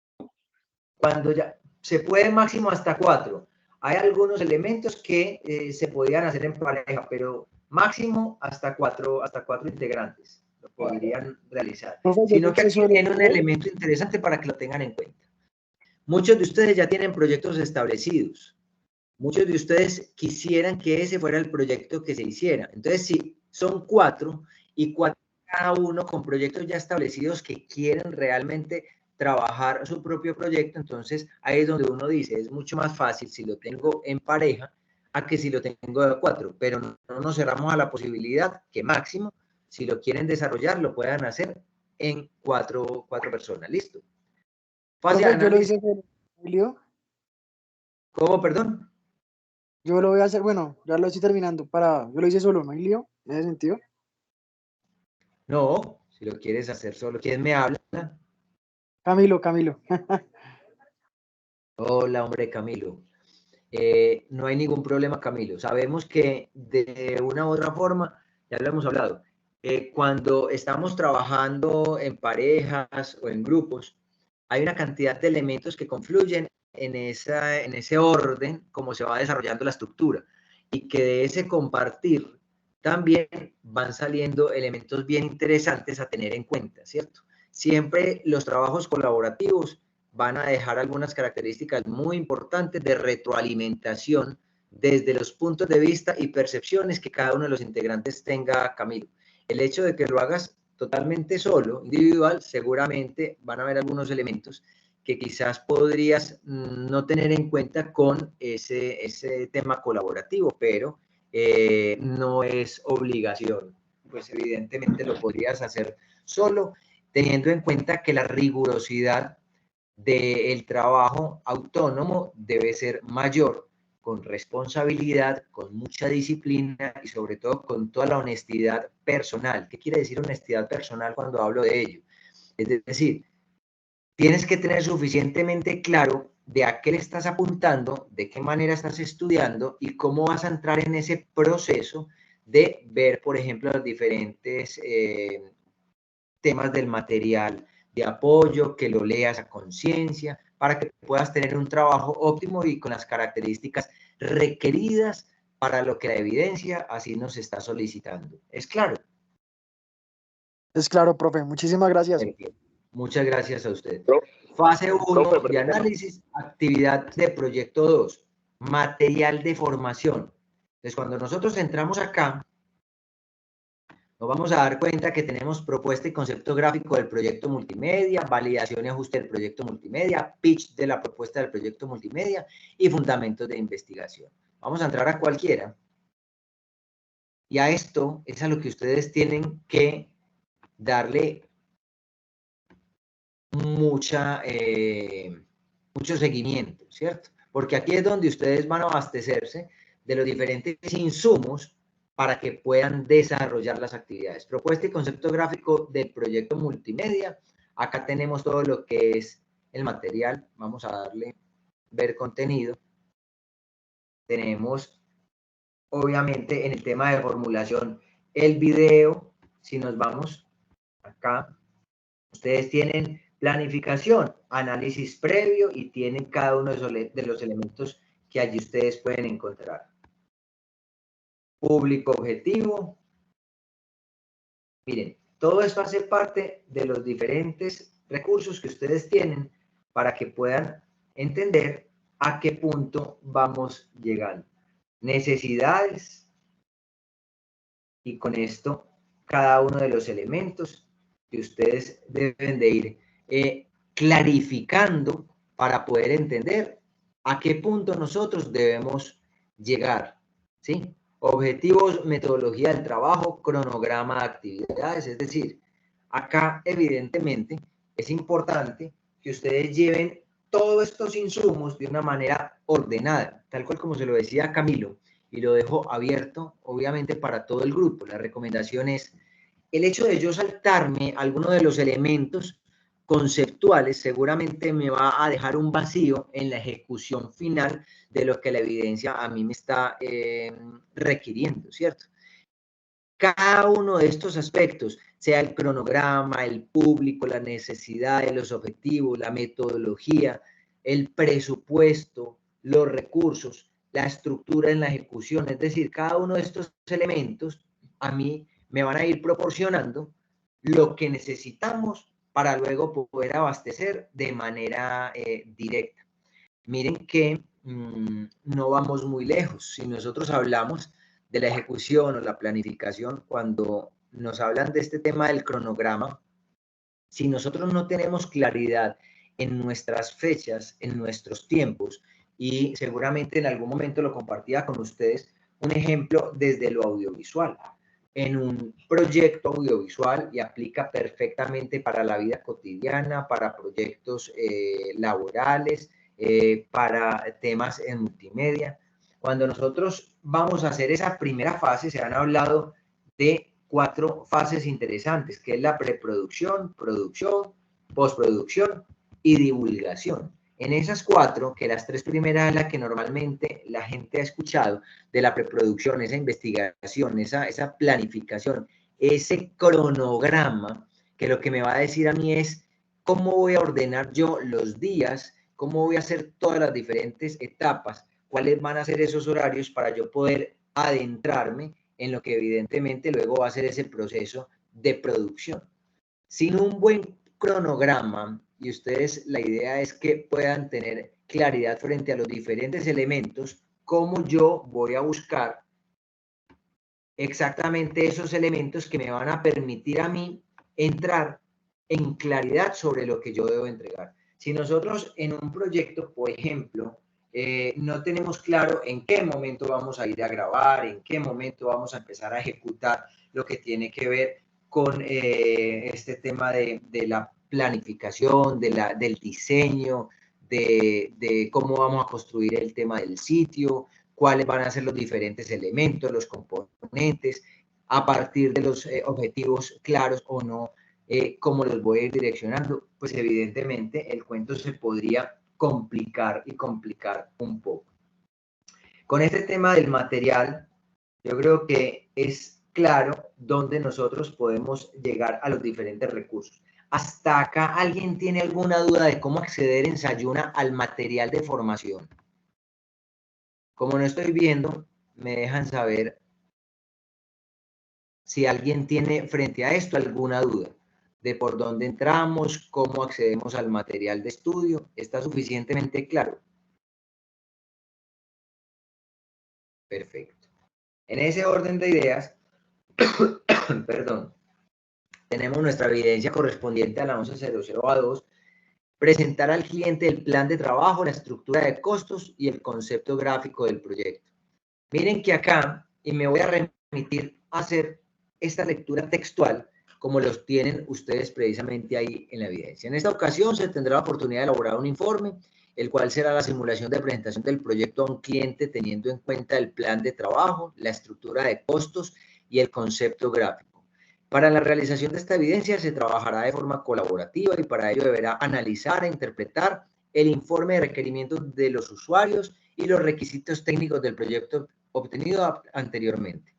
Cuando ya se puede máximo hasta 4. Hay algunos elementos que se podían hacer en pareja, pero máximo hasta 4 integrantes lo podrían realizar. Sino que aquí tiene un elemento interesante para que lo tengan en cuenta. Muchos de ustedes ya tienen proyectos establecidos. Muchos de ustedes quisieran que ese fuera el proyecto que se hiciera. Entonces, si son 4 y 4 cada uno con proyectos ya establecidos que quieren realmente trabajar su propio proyecto, entonces ahí es donde uno dice, es mucho más fácil si lo tengo en pareja a que si lo tengo de 4, pero no nos cerramos a la posibilidad que máximo, si lo quieren desarrollar, lo puedan hacer en 4 personas. ¿Listo? Fase de análisis. Emilio. ¿Cómo, perdón? Yo lo voy a hacer, bueno, ya lo estoy terminando, yo lo hice solo, ¿no hay lío en ese sentido? No, si lo quieres hacer solo. ¿Quién me habla? Camilo. Hola, hombre, Camilo. No hay ningún problema, Camilo. Sabemos que de una u otra forma, ya lo hemos hablado, cuando estamos trabajando en parejas o en grupos, hay una cantidad de elementos que confluyen en ese orden como se va desarrollando la estructura y que de ese compartir también van saliendo elementos bien interesantes a tener en cuenta, ¿cierto? Siempre los trabajos colaborativos van a dejar algunas características muy importantes de retroalimentación desde los puntos de vista y percepciones que cada uno de los integrantes tenga, Camilo. El hecho de que lo hagas totalmente solo, individual, seguramente van a haber algunos elementos que quizás podrías no tener en cuenta con ese tema colaborativo, pero no es obligación. Pues evidentemente lo podrías hacer solo, teniendo en cuenta que la rigurosidad del trabajo autónomo debe ser mayor, con responsabilidad, con mucha disciplina y sobre todo con toda la honestidad personal. ¿Qué quiere decir honestidad personal cuando hablo de ello? Es decir, tienes que tener suficientemente claro de a qué le estás apuntando, de qué manera estás estudiando y cómo vas a entrar en ese proceso de ver, por ejemplo, los diferentes temas del material de apoyo, que lo leas a conciencia, para que puedas tener un trabajo óptimo y con las características requeridas para lo que la evidencia así nos está solicitando. ¿Es claro? Es claro, profe. Muchísimas gracias. Muchas gracias a usted. Fase 1 de análisis, actividad de proyecto 2, material de formación. Entonces, cuando nosotros entramos acá, nos vamos a dar cuenta que tenemos propuesta y concepto gráfico del proyecto multimedia, validación y ajuste del proyecto multimedia, pitch de la propuesta del proyecto multimedia y fundamentos de investigación. Vamos a entrar a cualquiera. Y a esto es a lo que ustedes tienen que darle mucho seguimiento, ¿cierto? Porque aquí es donde ustedes van a abastecerse de los diferentes insumos para que puedan desarrollar las actividades. Propuesta y concepto gráfico del proyecto multimedia. Acá tenemos todo lo que es el material. Vamos a darle ver contenido. Tenemos, obviamente, en el tema de formulación, el video. Si nos vamos acá, ustedes tienen planificación, análisis previo y tienen cada uno de los elementos que allí ustedes pueden encontrar. Público objetivo. Miren, todo esto hace parte de los diferentes recursos que ustedes tienen para que puedan entender a qué punto vamos llegando. Necesidades. Y con esto, cada uno de los elementos que ustedes deben de ir clarificando para poder entender a qué punto nosotros debemos llegar, ¿sí? Objetivos, metodología del trabajo, cronograma de actividades, es decir, acá evidentemente es importante que ustedes lleven todos estos insumos de una manera ordenada, tal cual como se lo decía Camilo, y lo dejo abierto, obviamente, para todo el grupo. La recomendación es el hecho de yo saltarme alguno de los elementos conceptuales seguramente me va a dejar un vacío en la ejecución final de lo que la evidencia a mí me está requiriendo, ¿cierto? Cada uno de estos aspectos, sea el cronograma, el público, la necesidad, los objetivos, la metodología, el presupuesto, los recursos, la estructura en la ejecución, es decir, cada uno de estos elementos a mí me van a ir proporcionando lo que necesitamos para luego poder abastecer de manera directa. Miren que no vamos muy lejos. Si nosotros hablamos de la ejecución o la planificación, cuando nos hablan de este tema del cronograma, si nosotros no tenemos claridad en nuestras fechas, en nuestros tiempos, y seguramente en algún momento lo compartía con ustedes, un ejemplo desde lo audiovisual. En un proyecto audiovisual y aplica perfectamente para la vida cotidiana, para proyectos laborales, para temas en multimedia. Cuando nosotros vamos a hacer esa primera fase, se han hablado de 4 fases interesantes, que es la preproducción, producción, postproducción y divulgación. En esas 4, que las 3 primeras es la que normalmente la gente ha escuchado, de la preproducción, esa investigación, esa planificación, ese cronograma, que lo que me va a decir a mí es cómo voy a ordenar yo los días, cómo voy a hacer todas las diferentes etapas, cuáles van a ser esos horarios para yo poder adentrarme en lo que evidentemente luego va a ser ese proceso de producción. Sin un buen cronograma, y ustedes la idea es que puedan tener claridad frente a los diferentes elementos, cómo yo voy a buscar exactamente esos elementos que me van a permitir a mí entrar en claridad sobre lo que yo debo entregar. Si nosotros en un proyecto, por ejemplo, no tenemos claro en qué momento vamos a ir a grabar, en qué momento vamos a empezar a ejecutar lo que tiene que ver con este tema de la planificación, del diseño, de cómo vamos a construir el tema del sitio, cuáles van a ser los diferentes elementos, los componentes, a partir de los objetivos claros o no, cómo los voy a ir direccionando, pues evidentemente el cuento se podría complicar y complicar un poco. Con este tema del material, yo creo que es claro dónde nosotros podemos llegar a los diferentes recursos. Hasta acá, ¿alguien tiene alguna duda de cómo acceder en Sayuna al material de formación? Como no estoy viendo, me dejan saber si alguien tiene frente a esto alguna duda de por dónde entramos, cómo accedemos al material de estudio. ¿Está suficientemente claro? Perfecto. En ese orden de ideas, perdón, tenemos nuestra evidencia correspondiente a la 1100A2, presentar al cliente el plan de trabajo, la estructura de costos y el concepto gráfico del proyecto. Miren que acá, y me voy a remitir a hacer esta lectura textual, como los tienen ustedes precisamente ahí en la evidencia. En esta ocasión se tendrá la oportunidad de elaborar un informe, el cual será la simulación de presentación del proyecto a un cliente teniendo en cuenta el plan de trabajo, la estructura de costos y el concepto gráfico. Para la realización de esta evidencia se trabajará de forma colaborativa y para ello deberá analizar e interpretar el informe de requerimientos de los usuarios y los requisitos técnicos del proyecto obtenido anteriormente.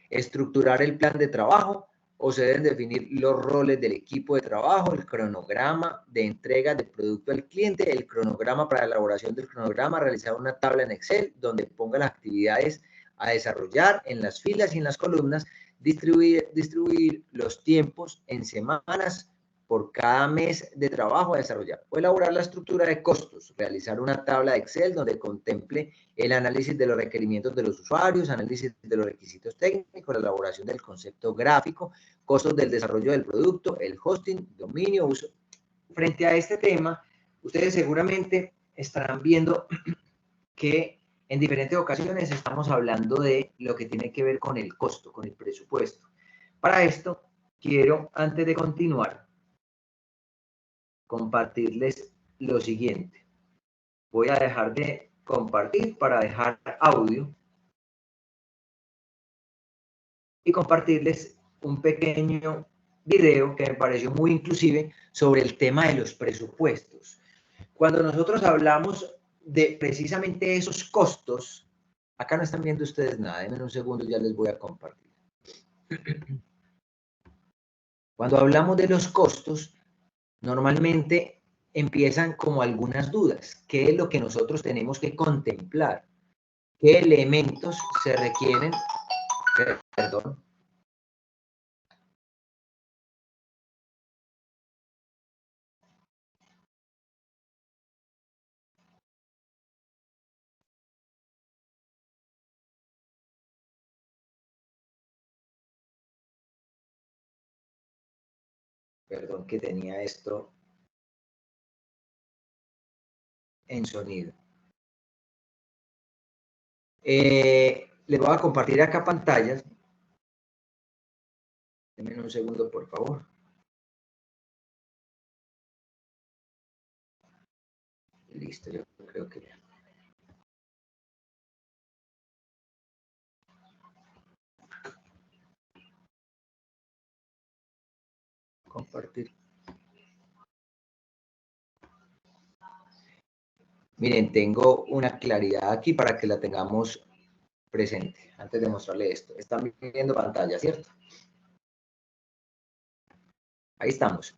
Estructurar el plan de trabajo, o se deben definir los roles del equipo de trabajo, el cronograma de entrega del producto al cliente, el cronograma para la elaboración del cronograma, realizar una tabla en Excel donde ponga las actividades a desarrollar en las filas y en las columnas, distribuir los tiempos en semanas por cada mes de trabajo a desarrollar, o elaborar la estructura de costos, realizar una tabla de Excel donde contemple el análisis de los requerimientos de los usuarios, análisis de los requisitos técnicos, la elaboración del concepto gráfico, costos del desarrollo del producto, el hosting, dominio, uso. Frente a este tema, ustedes seguramente estarán viendo que en diferentes ocasiones estamos hablando de lo que tiene que ver con el costo, con el presupuesto. Para esto, quiero, antes de continuar, compartirles lo siguiente. Voy a dejar de compartir para dejar audio y compartirles un pequeño video que me pareció muy inclusive sobre el tema de los presupuestos. Cuando nosotros hablamos de precisamente esos costos, acá no están viendo ustedes nada, denme un segundo, ya les voy a compartir. Cuando hablamos de los costos, normalmente empiezan como algunas dudas. ¿Qué es lo que nosotros tenemos que contemplar? ¿Qué elementos se requieren? Perdón. Perdón que tenía esto en sonido. Les voy a compartir acá pantallas. Denme un segundo, por favor. Listo, yo creo que ya. Compartir. Miren, tengo una claridad aquí para que la tengamos presente. Antes de mostrarle esto. Están viendo pantalla, ¿cierto? Ahí estamos.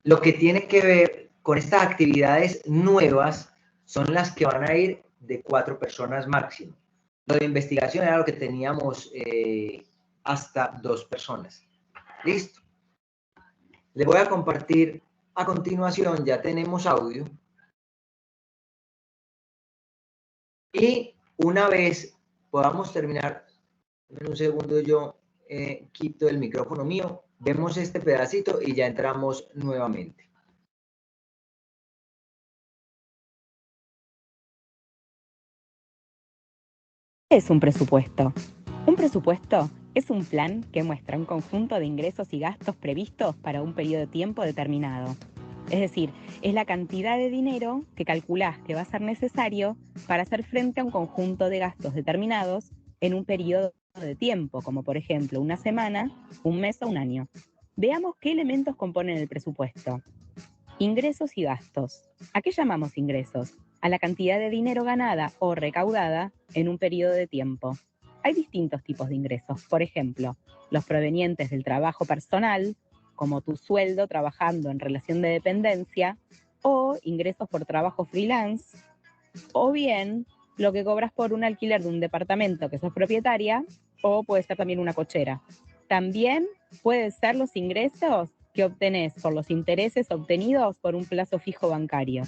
Lo que tiene que ver con estas actividades nuevas son las que van a ir de 4 personas máximo. Lo de investigación era lo que teníamos hasta 2 personas. Listo. Les voy a compartir a continuación, ya tenemos audio. Y una vez podamos terminar, en un segundo yo quito el micrófono mío, vemos este pedacito y ya entramos nuevamente. ¿Qué es un presupuesto? Un presupuesto es un plan que muestra un conjunto de ingresos y gastos previstos para un periodo de tiempo determinado. Es decir, es la cantidad de dinero que calculás que va a ser necesario para hacer frente a un conjunto de gastos determinados en un periodo de tiempo, como por ejemplo una semana, un mes o un año. Veamos qué elementos componen el presupuesto. Ingresos y gastos. ¿A qué llamamos ingresos? A la cantidad de dinero ganada o recaudada en un periodo de tiempo. Hay distintos tipos de ingresos. Por ejemplo, los provenientes del trabajo personal, como tu sueldo trabajando en relación de dependencia, o ingresos por trabajo freelance, o bien lo que cobras por un alquiler de un departamento que sos propietaria, o puede ser también una cochera. También pueden ser los ingresos que obtenés por los intereses obtenidos por un plazo fijo bancario.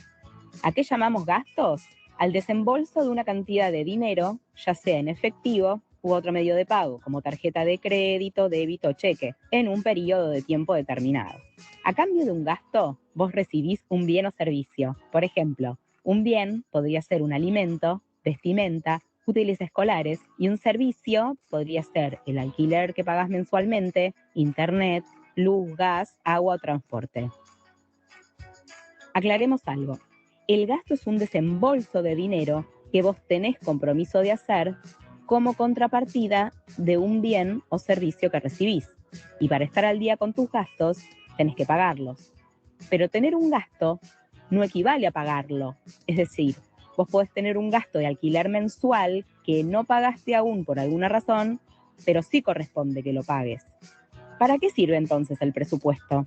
¿A qué llamamos gastos? Al desembolso de una cantidad de dinero, ya sea en efectivo u otro medio de pago, como tarjeta de crédito, débito o cheque, en un periodo de tiempo determinado. A cambio de un gasto, vos recibís un bien o servicio. Por ejemplo, un bien podría ser un alimento, vestimenta, útiles escolares, y un servicio podría ser el alquiler que pagas mensualmente, internet, luz, gas, agua o transporte. Aclaremos algo. El gasto es un desembolso de dinero que vos tenés compromiso de hacer como contrapartida de un bien o servicio que recibís. Y para estar al día con tus gastos, tenés que pagarlos. Pero tener un gasto no equivale a pagarlo. Es decir, vos podés tener un gasto de alquiler mensual que no pagaste aún por alguna razón, pero sí corresponde que lo pagues. ¿Para qué sirve entonces el presupuesto?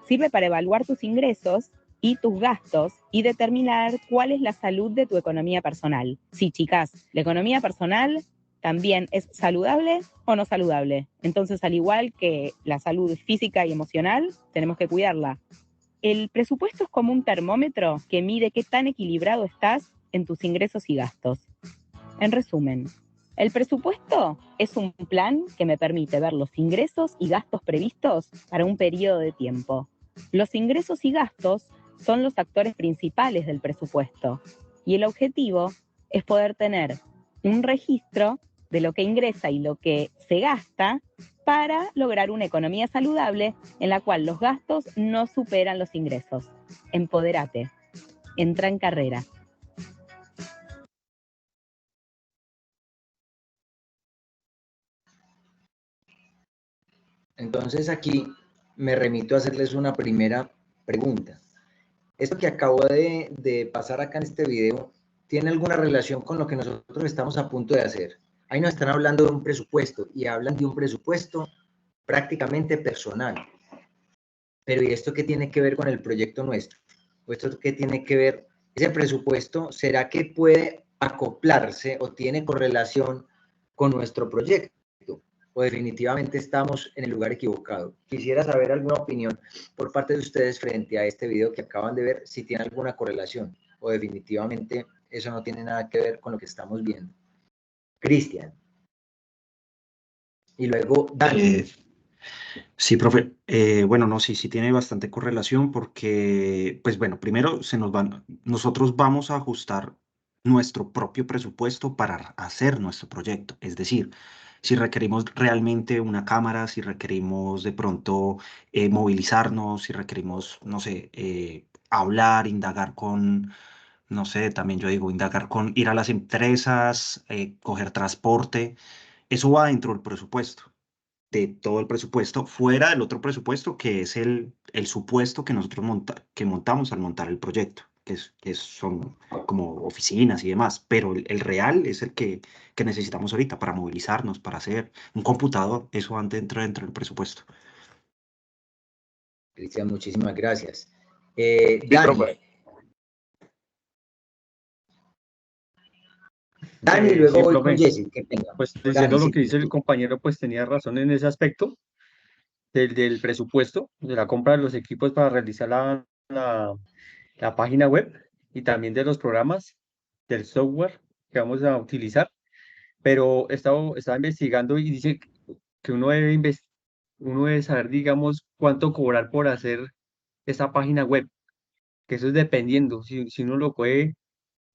Sirve para evaluar tus ingresos y tus gastos y determinar cuál es la salud de tu economía personal. Sí, chicas, la economía personal también es saludable o no saludable. Entonces, al igual que la salud física y emocional, tenemos que cuidarla. El presupuesto es como un termómetro que mide qué tan equilibrado estás en tus ingresos y gastos. En resumen, el presupuesto es un plan que me permite ver los ingresos y gastos previstos para un periodo de tiempo. Los ingresos y gastos son los actores principales del presupuesto y el objetivo es poder tener un registro de lo que ingresa y lo que se gasta para lograr una economía saludable en la cual los gastos no superan los ingresos. Empodérate. Entra en carrera. Entonces aquí me remito a hacerles una primera pregunta. Esto que acabo de pasar acá en este video, ¿tiene alguna relación con lo que nosotros estamos a punto de hacer? Ahí nos están hablando de un presupuesto y hablan de un presupuesto prácticamente personal. Pero ¿y esto qué tiene que ver con el proyecto nuestro? ¿O esto qué tiene que ver? Ese presupuesto, ¿será que puede acoplarse o tiene correlación con nuestro proyecto? ¿O definitivamente estamos en el lugar equivocado? Quisiera saber alguna opinión por parte de ustedes frente a este video que acaban de ver, si tiene alguna correlación o definitivamente eso no tiene nada que ver con lo que estamos viendo. Cristian. Y luego Dani. Sí, profe. Bueno, no, sí tiene bastante correlación porque, pues bueno, primero nosotros vamos a ajustar nuestro propio presupuesto para hacer nuestro proyecto. Es decir, si requerimos realmente una cámara, si requerimos de pronto movilizarnos, si requerimos, no sé, hablar, indagar con, no sé, también yo digo, indagar con ir a las empresas, coger transporte, eso va dentro del presupuesto de todo el presupuesto, fuera del otro presupuesto, que es el supuesto que nosotros montamos al montar el proyecto, que son como oficinas y demás, pero el real es el que necesitamos ahorita para movilizarnos, para hacer un computador, eso dentro del presupuesto. Cristian, muchísimas gracias. Sí, Dani. profe. Dani, y luego Sí, voy profe. con Jessy. Que tenga. Pues Dani, diciendo lo sí, que dice el compañero, pues tenía razón en ese aspecto del presupuesto, de la compra de los equipos para realizar la página web y también de los programas, del software que vamos a utilizar. Pero estaba investigando y dice que uno debe saber, digamos, cuánto cobrar por hacer esa página web, que eso es dependiendo, si uno lo puede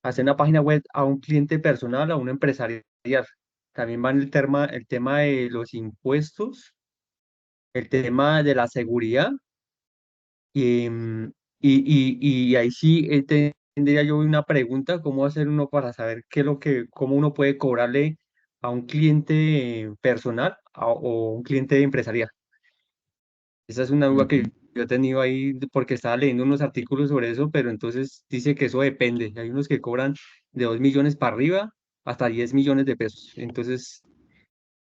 hacer una página web a un cliente personal, a un empresarial. También va el tema de los impuestos, el tema de la seguridad, y, y ahí sí tendría yo una pregunta, ¿cómo hacer uno para saber cómo uno puede cobrarle a un cliente personal o un cliente empresarial? Esa es una duda que yo he tenido ahí porque estaba leyendo unos artículos sobre eso, pero entonces dice que eso depende. Hay unos que cobran de 2 millones para arriba hasta 10 millones de pesos. Entonces,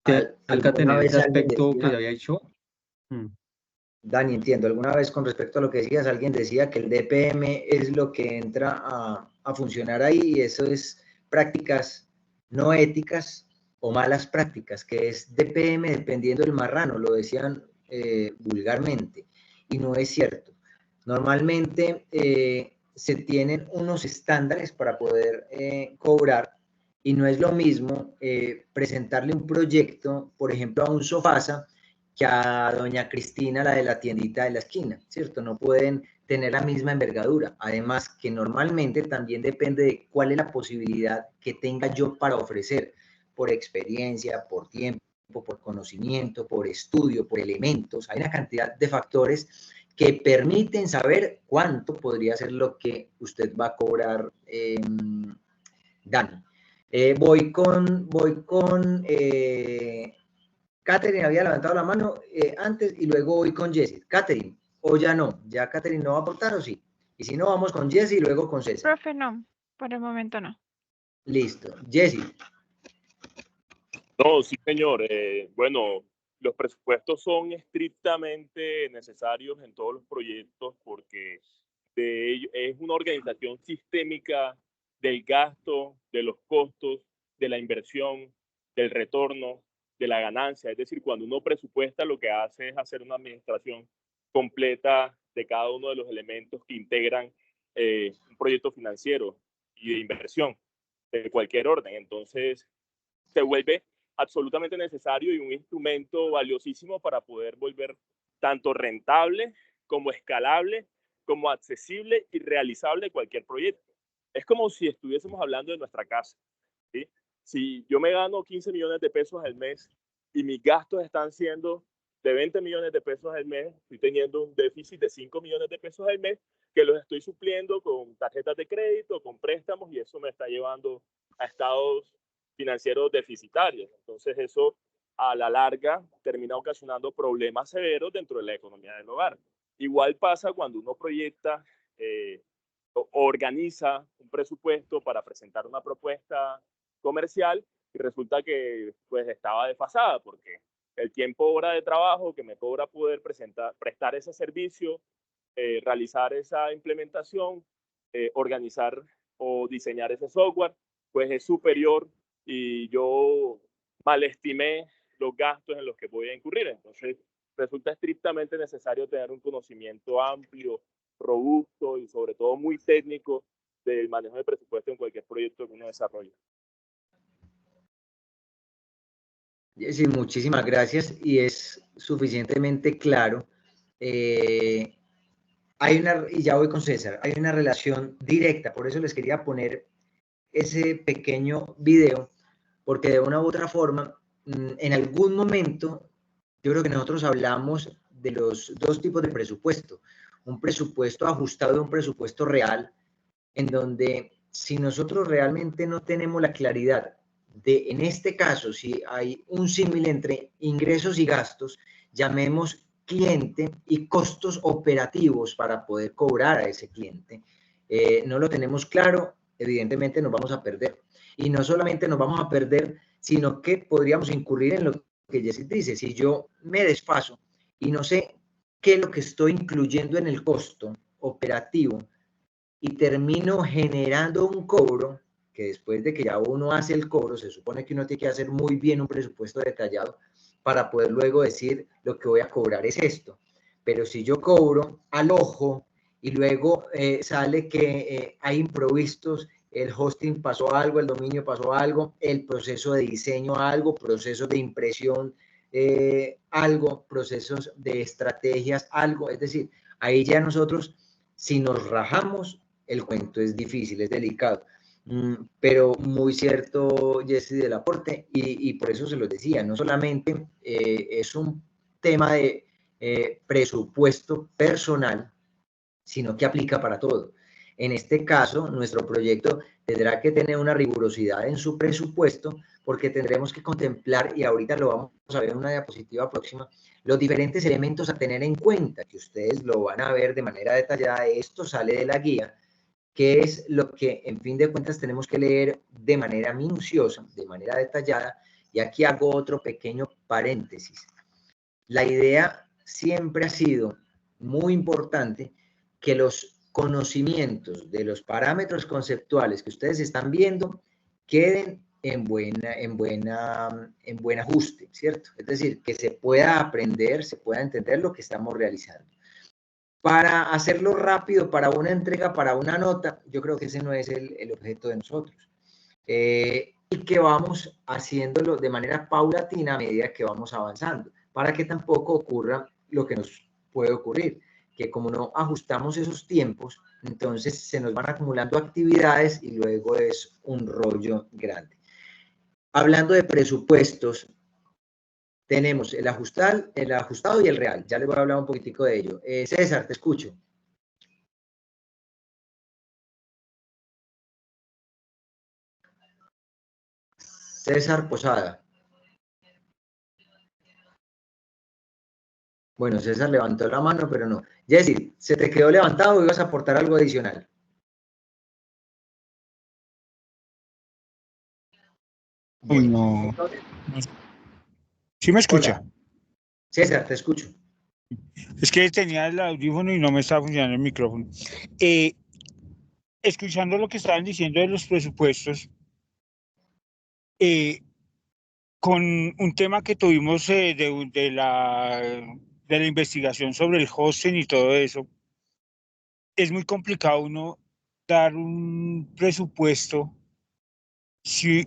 toca ¿Alguna tener ese vez alguien aspecto que decía, ya había hecho. Dani, entiendo, alguna vez con respecto a lo que decías, alguien decía que el DPM es lo que entra a funcionar ahí y eso es prácticas no éticas o malas prácticas, que es DPM dependiendo del marrano, lo decían vulgarmente, y no es cierto. Normalmente se tienen unos estándares para poder cobrar y no es lo mismo presentarle un proyecto, por ejemplo, a un Sofasa, que a doña Cristina, la de la tiendita de la esquina, ¿cierto? No pueden tener la misma envergadura. Además, que normalmente también depende de cuál es la posibilidad que tenga yo para ofrecer, por experiencia, por tiempo, por conocimiento, por estudio, por elementos. Hay una cantidad de factores que permiten saber cuánto podría ser lo que usted va a cobrar, Dani. Voy con Catherine, había levantado la mano antes, y luego voy con Jessie. Catherine, o ya no, ya Catherine no va a aportar, ¿o sí? Y si no, vamos con Jessie y luego con César. Profe, no, por el momento no. Listo. Jessie. No, sí, señor. Bueno, los presupuestos son estrictamente necesarios en todos los proyectos porque es una organización sistémica del gasto, de los costos, de la inversión, del retorno, de la ganancia. Es decir, cuando uno presupuesta, lo que hace es hacer una administración completa de cada uno de los elementos que integran un proyecto financiero y de inversión de cualquier orden. Entonces, se vuelve absolutamente necesario y un instrumento valiosísimo para poder volver tanto rentable como escalable, como accesible y realizable cualquier proyecto. Es como si estuviésemos hablando de nuestra casa, ¿sí? Si yo me gano 15 millones de pesos al mes y mis gastos están siendo de 20 millones de pesos al mes, estoy teniendo un déficit de 5 millones de pesos al mes que los estoy supliendo con tarjetas de crédito, con préstamos, y eso me está llevando a estados financieros deficitarios. Entonces eso a la larga termina ocasionando problemas severos dentro de la economía del hogar. Igual pasa cuando uno proyecta o organiza un presupuesto para presentar una propuesta comercial y resulta que pues estaba desfasada porque el tiempo hora de trabajo que me cobra poder prestar ese servicio, realizar esa implementación, organizar o diseñar ese software, pues es superior y yo malestimé los gastos en los que voy a incurrir. Entonces, resulta estrictamente necesario tener un conocimiento amplio, robusto y sobre todo muy técnico del manejo de presupuesto en cualquier proyecto que uno desarrolle. Sí, muchísimas gracias, y es suficientemente claro. Y ya voy con César, hay una relación directa, por eso les quería poner ese pequeño video, porque de una u otra forma, en algún momento, yo creo que nosotros hablamos de los dos tipos de presupuesto, un presupuesto ajustado y un presupuesto real, en donde si nosotros realmente no tenemos la claridad de, en este caso, si hay un símil entre ingresos y gastos, llamemos cliente y costos operativos para poder cobrar a ese cliente, no lo tenemos claro, evidentemente nos vamos a perder. Y no solamente nos vamos a perder, sino que podríamos incurrir en lo que Jessie dice. Si yo me desfaso y no sé qué es lo que estoy incluyendo en el costo operativo y termino generando un cobro, que después de que ya uno hace el cobro, se supone que uno tiene que hacer muy bien un presupuesto detallado para poder luego decir lo que voy a cobrar es esto. Pero si yo cobro al ojo y luego sale que hay imprevistos, el hosting pasó algo, el dominio pasó algo, el proceso de diseño algo, procesos de impresión algo, procesos de estrategias algo, es decir, ahí ya nosotros, si nos rajamos, el cuento es difícil, es delicado. Pero muy cierto, Jessie, del aporte, y por eso se lo decía, no solamente es un tema de presupuesto personal, sino que aplica para todo. En este caso, nuestro proyecto tendrá que tener una rigurosidad en su presupuesto, porque tendremos que contemplar, y ahorita lo vamos a ver en una diapositiva próxima, los diferentes elementos a tener en cuenta, que ustedes lo van a ver de manera detallada. Esto sale de la guía, que es lo que, en fin de cuentas, tenemos que leer de manera minuciosa, de manera detallada. Y aquí hago otro pequeño paréntesis. La idea siempre ha sido muy importante que los conocimientos de los parámetros conceptuales que ustedes están viendo queden en buen ajuste, ¿cierto? Es decir, que se pueda aprender, se pueda entender lo que estamos realizando. Para hacerlo rápido, para una entrega, para una nota, yo creo que ese no es el objeto de nosotros. Y que vamos haciéndolo de manera paulatina a medida que vamos avanzando. para que tampoco ocurra lo que nos puede ocurrir, que como no ajustamos esos tiempos, entonces se nos van acumulando actividades y luego es un rollo grande. Hablando de presupuestos, tenemos el ajustado y el real. Ya les voy a hablar un poquitico de ello. César, te escucho. César Posada. Bueno, César levantó la mano, pero no. Jessy, ¿se te quedó levantado o ibas a aportar algo adicional? Uy, no. ¿Sí me escucha? Hola. César, te escucho. Es que tenía el audífono y no me estaba funcionando el micrófono. Escuchando lo que estaban diciendo de los presupuestos, con un tema que tuvimos de la investigación sobre el hosting y todo eso, es muy complicado uno dar un presupuesto si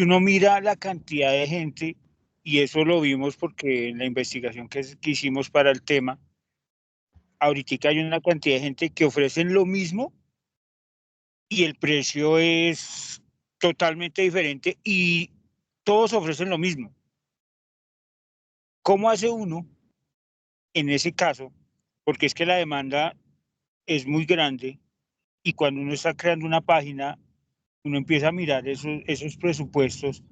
uno mira la cantidad de gente, y eso lo vimos porque en la investigación que hicimos para el tema, ahorita hay una cantidad de gente que ofrecen lo mismo y el precio es totalmente diferente y todos ofrecen lo mismo. ¿Cómo hace uno en ese caso? Porque es que la demanda es muy grande y cuando uno está creando una página, uno empieza a mirar esos presupuestos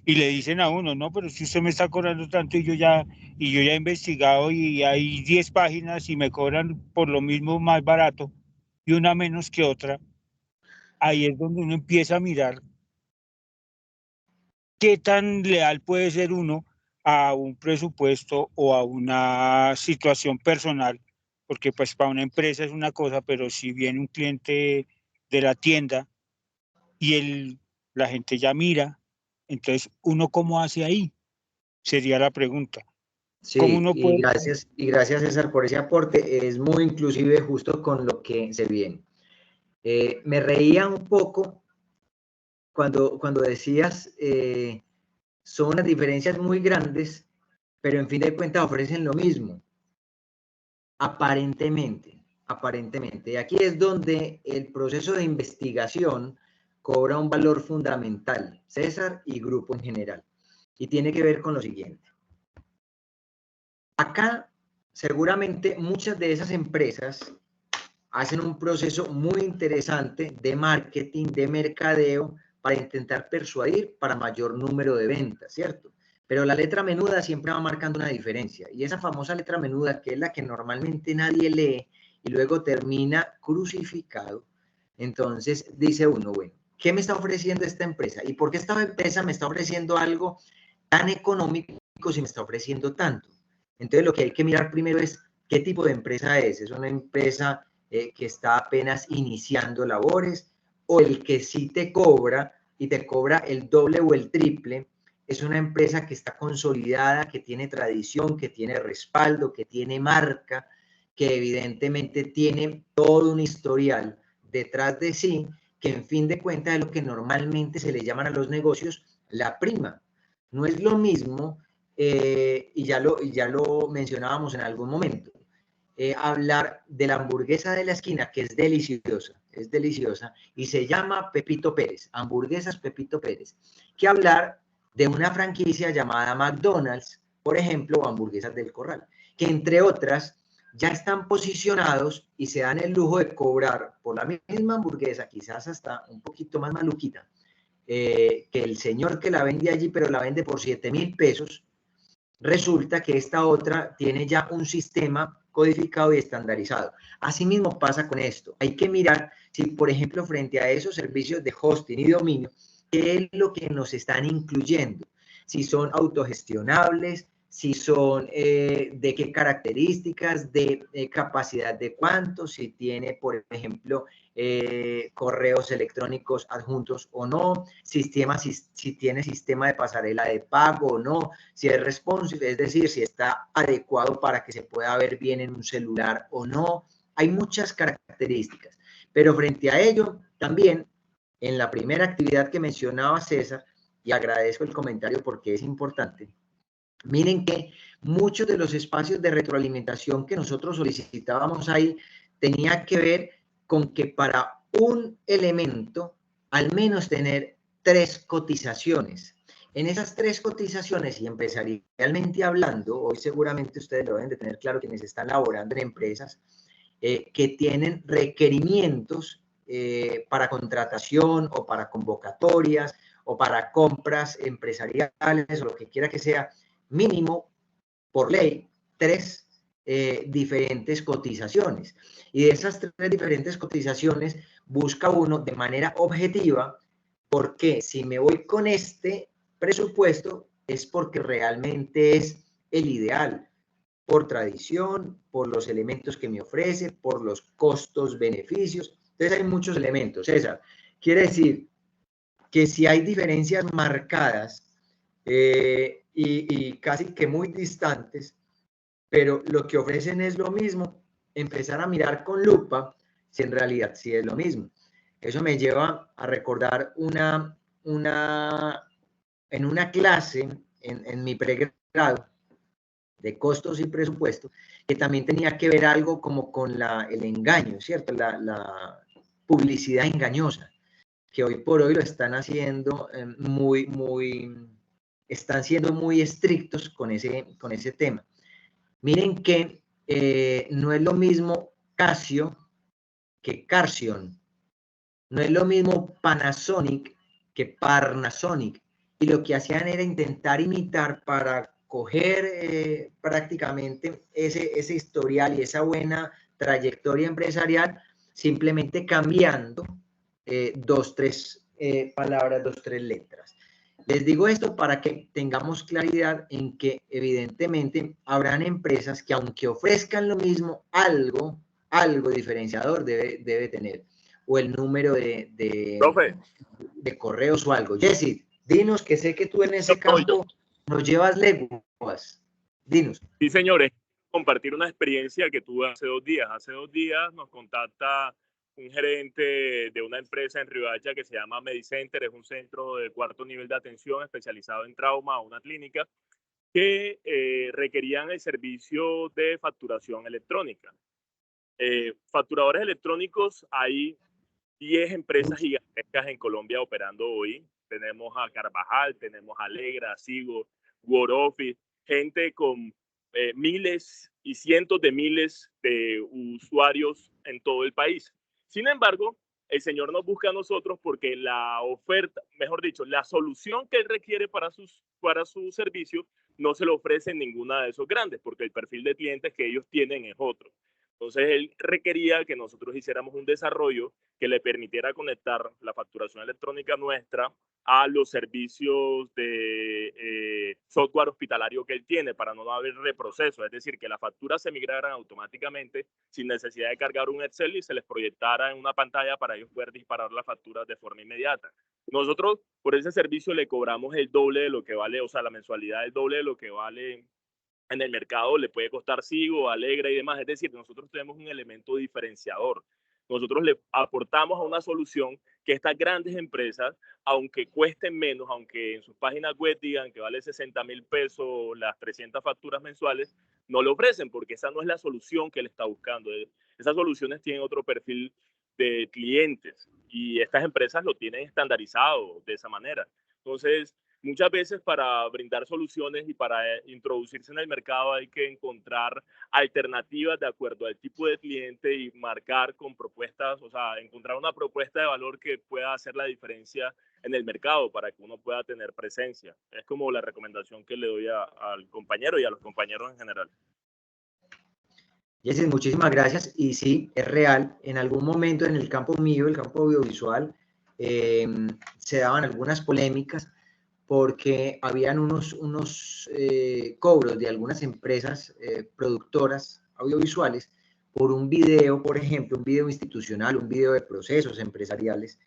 y le dicen a uno, no, pero si usted me está cobrando tanto y yo ya he investigado y hay 10 páginas y me cobran por lo mismo más barato y una menos que otra, ahí es donde uno empieza a mirar qué tan leal puede ser uno a un presupuesto o a una situación personal, porque pues para una empresa es una cosa, pero si viene un cliente de la tienda y la gente ya mira, entonces uno cómo hace ahí, sería la pregunta. ¿Cómo Sí, uno puede... y gracias César por ese aporte, es muy inclusive justo con lo que se viene. Me reía un poco cuando decías, son unas diferencias muy grandes, pero en fin de cuentas ofrecen lo mismo, aparentemente. Y aquí es donde el proceso de investigación cobra un valor fundamental, César y grupo en general, y tiene que ver con lo siguiente. Acá, seguramente muchas de esas empresas hacen un proceso muy interesante de marketing, de mercadeo, para intentar persuadir para mayor número de ventas, ¿cierto? Pero la letra menuda siempre va marcando una diferencia. Y esa famosa letra menuda, que es la que normalmente nadie lee y luego termina crucificado, entonces dice uno, bueno, ¿qué me está ofreciendo esta empresa? ¿Y por qué esta empresa me está ofreciendo algo tan económico si me está ofreciendo tanto? Entonces lo que hay que mirar primero es qué tipo de empresa es. ¿Es una empresa que está apenas iniciando labores, o el que sí te cobra y te cobra el doble o el triple, es una empresa que está consolidada, que tiene tradición, que tiene respaldo, que tiene marca, que evidentemente tiene todo un historial detrás de sí, que en fin de cuentas es lo que normalmente se le llaman a los negocios la prima. No es lo mismo, y ya lo mencionábamos en algún momento, hablar de la hamburguesa de la esquina, que es deliciosa, y se llama Pepito Pérez, hamburguesas Pepito Pérez, que hablar de una franquicia llamada McDonald's, por ejemplo, o hamburguesas del Corral, que entre otras ya están posicionados y se dan el lujo de cobrar por la misma hamburguesa, quizás hasta un poquito más maluquita, que el señor que la vende allí, pero la vende por 7,000 pesos. Resulta que esta otra tiene ya un sistema codificado y estandarizado. Asimismo pasa con esto. Hay que mirar si, por ejemplo, frente a esos servicios de hosting y dominio, qué es lo que nos están incluyendo. Si son autogestionables, si son de qué características, de capacidad de cuánto, si tiene, por ejemplo, correos electrónicos adjuntos o no, si tiene sistema de pasarela de pago o no, si es responsive, es decir, si está adecuado para que se pueda ver bien en un celular o no. Hay muchas características, pero frente a ello, también en la primera actividad que mencionaba César, y agradezco el comentario porque es importante, Miren que muchos de los espacios de retroalimentación que nosotros solicitábamos ahí tenía que ver con que para un elemento, al menos tener 3 cotizaciones. En esas 3 cotizaciones, y empresarialmente hablando, hoy seguramente ustedes lo deben de tener claro quienes están laborando en empresas que tienen requerimientos para contratación o para convocatorias o para compras empresariales o lo que quiera que sea, mínimo por ley 3 diferentes cotizaciones. Y de esas 3 diferentes cotizaciones busca uno de manera objetiva, porque si me voy con este presupuesto es porque realmente es el ideal, por tradición, por los elementos que me ofrece, por los costos, beneficios. Entonces hay muchos elementos. César, quiere decir que si hay diferencias marcadas y casi que muy distantes, pero lo que ofrecen es lo mismo, empezar a mirar con lupa si en realidad sí es lo mismo. Eso me lleva a recordar en una clase en mi pregrado de costos y presupuesto, que también tenía que ver algo como con el engaño, ¿cierto? La publicidad engañosa, que hoy por hoy lo están haciendo están siendo muy estrictos con ese tema. Miren que no es lo mismo Casio que Carsion, no es lo mismo Panasonic que Parnasonic, y lo que hacían era intentar imitar para coger prácticamente ese historial y esa buena trayectoria empresarial, simplemente cambiando 2, 3 palabras, 2, 3 letras. Les digo esto para que tengamos claridad en que evidentemente habrán empresas que aunque ofrezcan lo mismo, algo diferenciador debe tener, o el número de correos o algo. Jessy, dinos, que sé que tú en ese campo nos llevas leguas. Dinos. Sí, señores, compartir una experiencia que tuve hace 2 días. Hace 2 días nos contacta un gerente de una empresa en Riohacha que se llama Medicenter, es un centro de 4º nivel de atención especializado en trauma, una clínica, que requerían el servicio de facturación electrónica. Facturadores electrónicos, hay 10 empresas gigantescas en Colombia operando hoy. Tenemos a Carvajal, tenemos a Alegra, Sigo, WordOffice, gente con miles y cientos de miles de usuarios en todo el país. Sin embargo, el señor nos busca a nosotros porque la oferta, mejor dicho, la solución que él requiere para su servicio no se lo ofrece en ninguna de esos grandes, porque el perfil de clientes que ellos tienen es otro. Entonces, él requería que nosotros hiciéramos un desarrollo que le permitiera conectar la facturación electrónica nuestra a los servicios de software hospitalario que él tiene para no haber reproceso, es decir, que las facturas se migraran automáticamente sin necesidad de cargar un Excel y se les proyectara en una pantalla para ellos poder disparar las facturas de forma inmediata. Nosotros por ese servicio le cobramos el doble de lo que vale, o sea, la mensualidad el doble de lo que vale en el mercado, le puede costar Sigo, Alegra y demás. Es decir, nosotros tenemos un elemento diferenciador. Nosotros le aportamos a una solución que estas grandes empresas, aunque cuesten menos, aunque en sus páginas web digan que vale 60.000 pesos las 300 facturas mensuales, no le ofrecen porque esa no es la solución que él está buscando. Esas soluciones tienen otro perfil de clientes y estas empresas lo tienen estandarizado de esa manera. Entonces, muchas veces para brindar soluciones y para introducirse en el mercado hay que encontrar alternativas de acuerdo al tipo de cliente y marcar con propuestas, o sea, encontrar una propuesta de valor que pueda hacer la diferencia en el mercado para que uno pueda tener presencia. Es como la recomendación que le doy al compañero y a los compañeros en general. Jessy, muchísimas gracias. Y sí, es real. En algún momento en el campo mío, el campo audiovisual, se daban algunas polémicas porque habían unos cobros de algunas empresas productoras audiovisuales por un video, por ejemplo, un video institucional, un video de procesos empresariales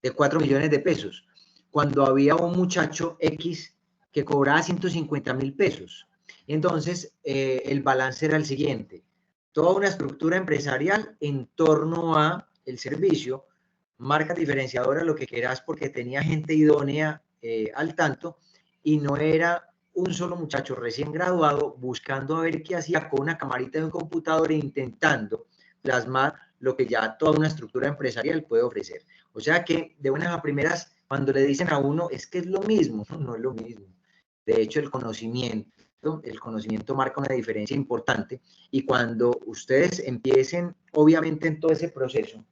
de 4 millones de pesos, cuando había un muchacho X que cobraba 150.000 pesos. Entonces, el balance era el siguiente: toda una estructura empresarial en torno a el servicio, marca diferenciadora, lo que quieras, porque tenía gente idónea al tanto, y no era un solo muchacho recién graduado buscando a ver qué hacía con una camarita de un computador e intentando plasmar lo que ya toda una estructura empresarial puede ofrecer. O sea que de buenas a primeras, cuando le dicen a uno, es que es lo mismo, no es lo mismo. De hecho, el conocimiento marca una diferencia importante, y cuando ustedes empiecen, obviamente, en todo ese proceso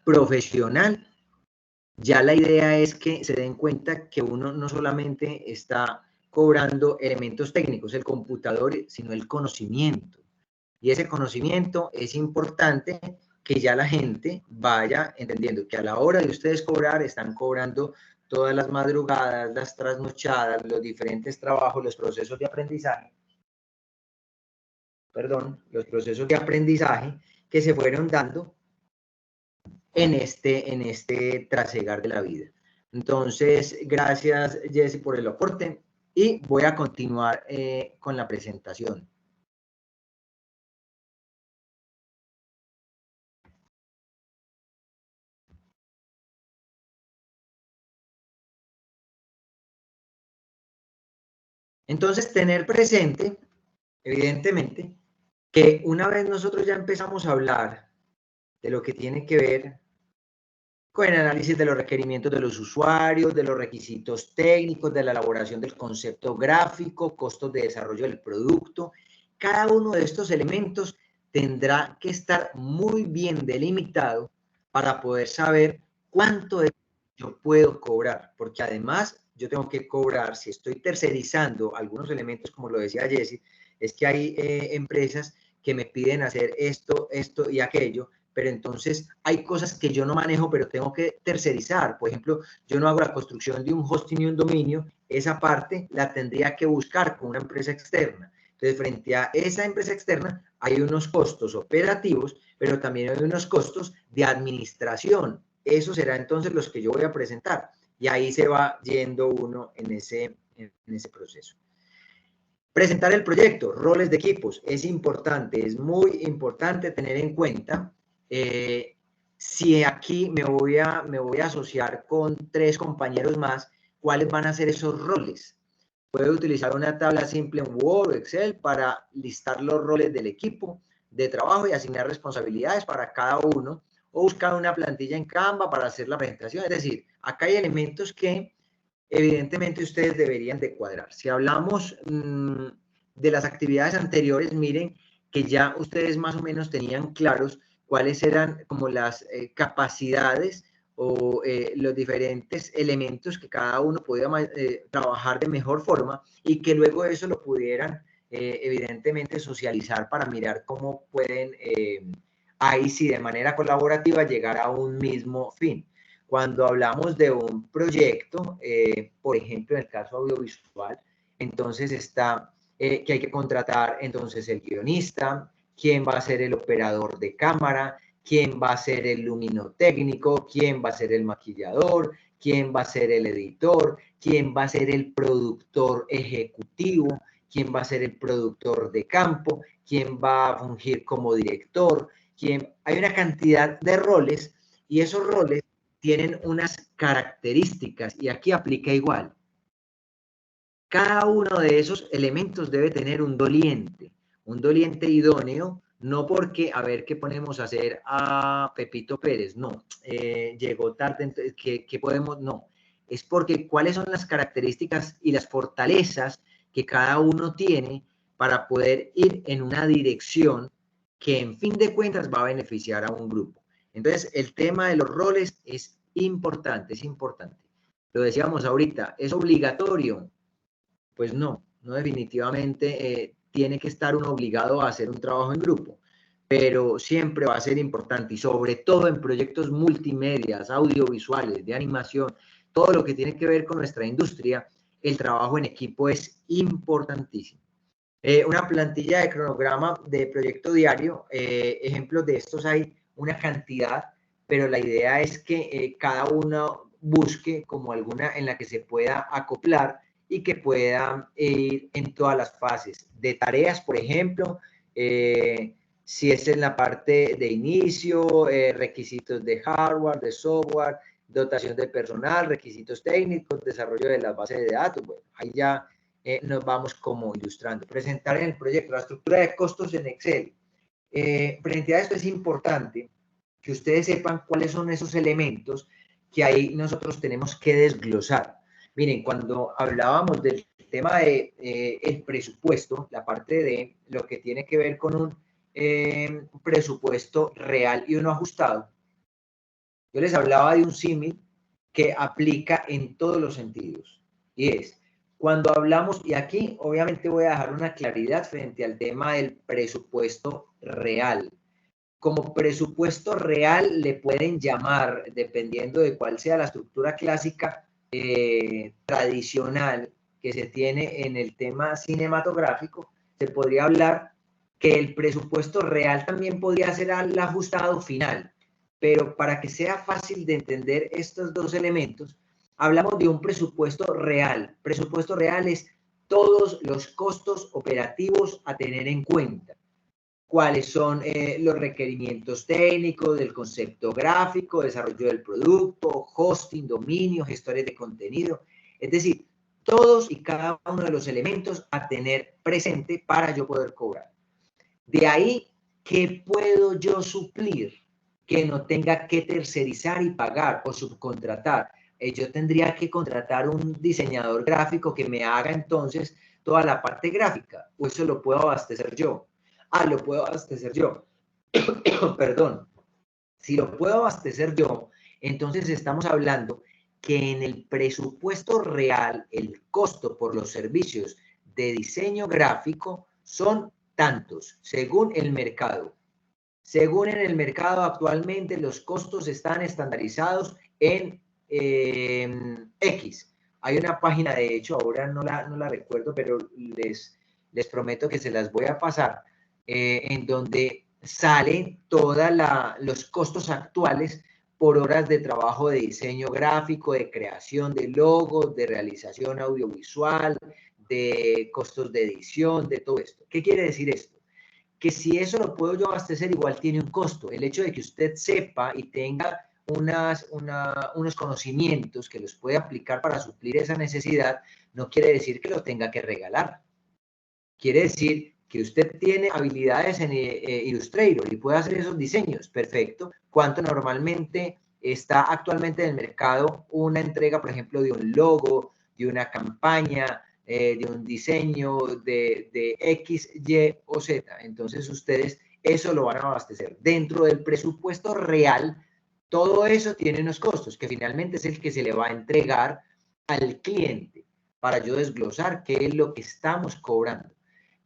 profesional, ya la idea es que se den cuenta que uno no solamente está cobrando elementos técnicos, el computador, sino el conocimiento. Y ese conocimiento es importante que ya la gente vaya entendiendo que a la hora de ustedes cobrar, están cobrando todas las madrugadas, las trasnochadas, los diferentes trabajos, los procesos de aprendizaje, que se fueron dando en este trasegar de la vida. Entonces, gracias, Jessy, por el aporte, y voy a continuar con la presentación. Entonces, tener presente, evidentemente, que una vez nosotros ya empezamos a hablar de lo que tiene que ver con el análisis de los requerimientos de los usuarios, de los requisitos técnicos, de la elaboración del concepto gráfico, costos de desarrollo del producto, cada uno de estos elementos tendrá que estar muy bien delimitado para poder saber cuánto yo puedo cobrar, porque además yo tengo que cobrar, si estoy tercerizando algunos elementos, como lo decía Jessy, es que hay empresas que me piden hacer esto y aquello, pero entonces hay cosas que yo no manejo, pero tengo que tercerizar. Por ejemplo, yo no hago la construcción de un hosting y un dominio, esa parte la tendría que buscar con una empresa externa. Entonces, frente a esa empresa externa, hay unos costos operativos, pero también hay unos costos de administración. Eso será entonces los que yo voy a presentar. Y ahí se va yendo uno en ese proceso. Presentar el proyecto, roles de equipos, es importante, es muy importante tener en cuenta si aquí me voy a asociar con 3 compañeros más, ¿cuáles van a ser esos roles? Puedo utilizar una tabla simple en Word o Excel para listar los roles del equipo de trabajo y asignar responsabilidades para cada uno, o buscar una plantilla en Canva para hacer la presentación. Es decir, acá hay elementos que evidentemente ustedes deberían de cuadrar. Si hablamos de las actividades anteriores, miren que ya ustedes más o menos tenían claros cuáles eran como las capacidades o los diferentes elementos que cada uno podía trabajar de mejor forma, y que luego eso lo pudieran evidentemente socializar para mirar cómo pueden ahí sí de manera colaborativa llegar a un mismo fin. Cuando hablamos de un proyecto, por ejemplo, en el caso audiovisual, entonces está que hay que contratar entonces el guionista, quién va a ser el operador de cámara, quién va a ser el luminotécnico, quién va a ser el maquillador, quién va a ser el editor, quién va a ser el productor ejecutivo, quién va a ser el productor de campo, quién va a fungir como director, hay una cantidad de roles, y esos roles tienen unas características, y aquí aplica igual. Cada uno de esos elementos debe tener un doliente idóneo, no porque a ver qué ponemos a hacer a Pepito Pérez, no, llegó tarde, entonces, ¿qué podemos? No, es porque cuáles son las características y las fortalezas que cada uno tiene para poder ir en una dirección que en fin de cuentas va a beneficiar a un grupo. Entonces, el tema de los roles es importante, es importante. Lo decíamos ahorita, ¿es obligatorio? Pues no, definitivamente tiene que estar uno obligado a hacer un trabajo en grupo, pero siempre va a ser importante, y sobre todo en proyectos multimedias, audiovisuales, de animación, todo lo que tiene que ver con nuestra industria, el trabajo en equipo es importantísimo. Una plantilla de cronograma de proyecto diario, ejemplos de estos hay una cantidad, pero la idea es que cada uno busque como alguna en la que se pueda acoplar y que pueda ir en todas las fases de tareas, por ejemplo, si es en la parte de inicio, requisitos de hardware, de software, dotación de personal, requisitos técnicos, desarrollo de las bases de datos. Bueno, ahí ya nos vamos como ilustrando. Presentar en el proyecto la estructura de costos en Excel. Frente a esto es importante que ustedes sepan cuáles son esos elementos que ahí nosotros tenemos que desglosar. Miren, cuando hablábamos del tema de el presupuesto, la parte de lo que tiene que ver con un presupuesto real y uno ajustado, yo les hablaba de un símil que aplica en todos los sentidos. Y es, cuando hablamos, y aquí obviamente voy a dejar una claridad frente al tema del presupuesto real. Como presupuesto real le pueden llamar, dependiendo de cuál sea la estructura clásica tradicional que se tiene en el tema cinematográfico, se podría hablar que el presupuesto real también podría ser el ajustado final. Pero para que sea fácil de entender estos dos elementos, hablamos de un presupuesto real. Presupuesto real es todos los costos operativos a tener en cuenta. Cuáles son los requerimientos técnicos del concepto gráfico, desarrollo del producto, hosting, dominio, gestores de contenido. Es decir, todos y cada uno de los elementos a tener presente para yo poder cobrar. De ahí, ¿qué puedo yo suplir que no tenga que tercerizar y pagar o subcontratar? Yo tendría que contratar un diseñador gráfico que me haga entonces toda la parte gráfica, o eso lo puedo abastecer yo. Lo puedo abastecer yo. Perdón. Si lo puedo abastecer yo, entonces estamos hablando que en el presupuesto real, el costo por los servicios de diseño gráfico son tantos, según el mercado. Según en el mercado actualmente, los costos están estandarizados en X. Hay una página, de hecho, ahora no la recuerdo, pero les prometo que se las voy a pasar, en donde salen todos los costos actuales por horas de trabajo de diseño gráfico, de creación de logos, de realización audiovisual, de costos de edición, de todo esto. ¿Qué quiere decir esto? Que si eso lo puedo yo abastecer, igual tiene un costo. El hecho de que usted sepa y tenga unos conocimientos que los puede aplicar para suplir esa necesidad, no quiere decir que lo tenga que regalar. Quiere decir que usted tiene habilidades en Illustrator y puede hacer esos diseños. Perfecto. ¿Cuánto normalmente está actualmente en el mercado una entrega, por ejemplo, de un logo, de una campaña, de un diseño de X, Y o Z? Entonces ustedes eso lo van a abastecer. Dentro del presupuesto real, todo eso tiene unos costos que finalmente es el que se le va a entregar al cliente para yo desglosar qué es lo que estamos cobrando.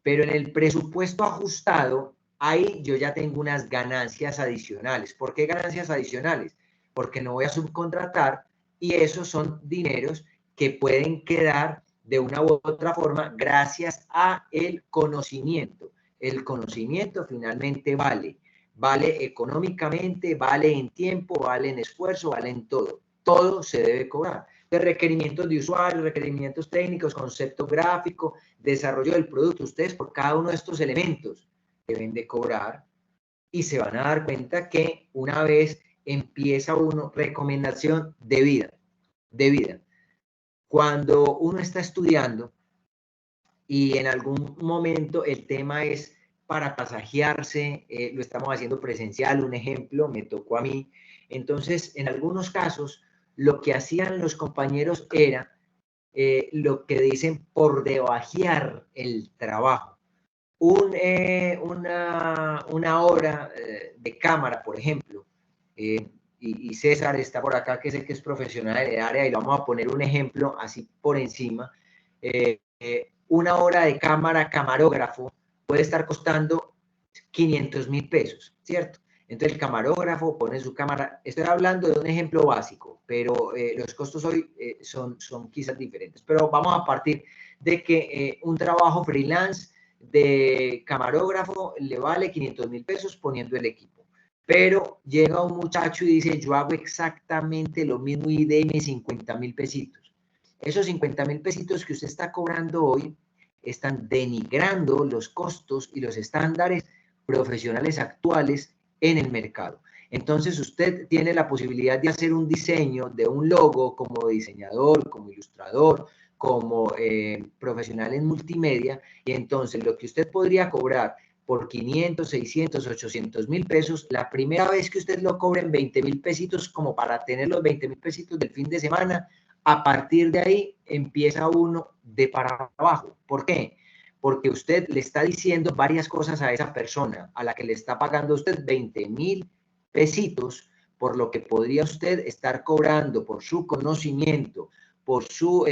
Pero en el presupuesto ajustado, ahí yo ya tengo unas ganancias adicionales. ¿Por qué ganancias adicionales? Porque no voy a subcontratar y esos son dineros que pueden quedar de una u otra forma gracias a el conocimiento. El conocimiento finalmente vale. Vale económicamente, vale en tiempo, vale en esfuerzo, vale en todo. Todo se debe cobrar. De requerimientos de usuario, requerimientos técnicos, concepto gráfico, desarrollo del producto. Ustedes por cada uno de estos elementos deben de cobrar y se van a dar cuenta que una vez empieza uno, recomendación de vida. Cuando uno está estudiando y en algún momento el tema es para pasajearse, lo estamos haciendo presencial, un ejemplo, me tocó a mí. Entonces, en algunos casos, lo que hacían los compañeros era lo que dicen por debajear el trabajo. Una hora de cámara, por ejemplo, y César está por acá, que es el que es profesional en el área, y le vamos a poner un ejemplo así por encima. Una hora de cámara, camarógrafo, puede estar costando 500.000 pesos, ¿cierto? Entonces el camarógrafo pone su cámara. Estoy hablando de un ejemplo básico, pero los costos hoy son quizás diferentes. Pero vamos a partir de que un trabajo freelance de camarógrafo le vale 500.000 pesos poniendo el equipo. Pero llega un muchacho y dice, yo hago exactamente lo mismo y deme 50.000 pesitos. Esos 50.000 pesitos que usted está cobrando hoy están denigrando los costos y los estándares profesionales actuales en el mercado. Entonces usted tiene la posibilidad de hacer un diseño de un logo como diseñador, como ilustrador, como profesional en multimedia, y entonces lo que usted podría cobrar por 500, 600, 800 mil pesos, la primera vez que usted lo cobre en 20 mil pesitos, como para tener los 20 mil pesitos del fin de semana, a partir de ahí empieza uno de para abajo. ¿Por qué? Porque usted le está diciendo varias cosas a esa persona, a la que le está pagando usted 20 mil pesitos, por lo que podría usted estar cobrando por su conocimiento, por su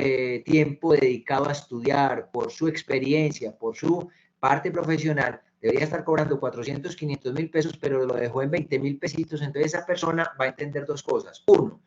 tiempo dedicado a estudiar, por su experiencia, por su parte profesional, debería estar cobrando 400, 500 mil pesos, pero lo dejó en 20 mil pesitos. Entonces esa persona va a entender dos cosas. Uno,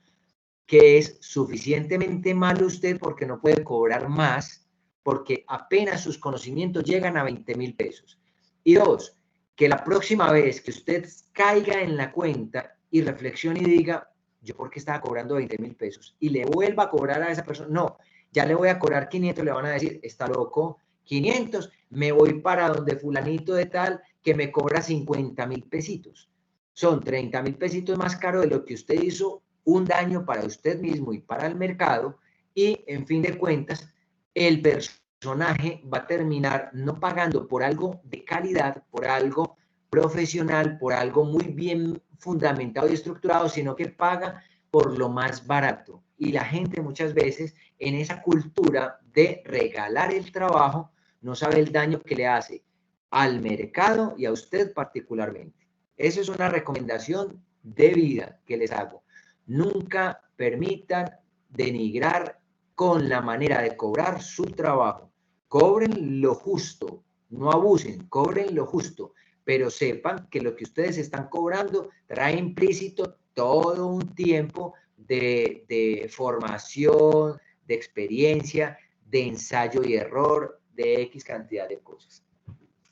que es suficientemente malo usted porque no puede cobrar más, porque apenas sus conocimientos llegan a 20 mil pesos. Y dos, que la próxima vez que usted caiga en la cuenta y reflexione y diga, ¿yo por qué estaba cobrando 20 mil pesos? Y le vuelva a cobrar a esa persona. No, ya le voy a cobrar 500, le van a decir, está loco, 500, me voy para donde fulanito de tal que me cobra 50 mil pesitos. Son 30 mil pesitos más caro de lo que usted hizo, un daño para usted mismo y para el mercado, y en fin de cuentas, el personaje va a terminar no pagando por algo de calidad, por algo profesional, por algo muy bien fundamentado y estructurado, sino que paga por lo más barato. Y la gente muchas veces en esa cultura de regalar el trabajo no sabe el daño que le hace al mercado y a usted particularmente. Eso es una recomendación de vida que les hago. Nunca permitan denigrar con la manera de cobrar su trabajo. Cobren lo justo, no abusen, cobren lo justo, pero sepan que lo que ustedes están cobrando trae implícito todo un tiempo de formación, de experiencia, de ensayo y error, de X cantidad de cosas.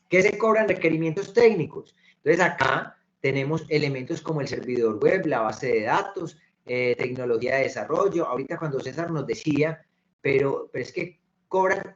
¿Qué se cobran? Requerimientos técnicos. Entonces acá tenemos elementos como el servidor web, la base de datos, tecnología de desarrollo. Ahorita cuando César nos decía, pero es que cobran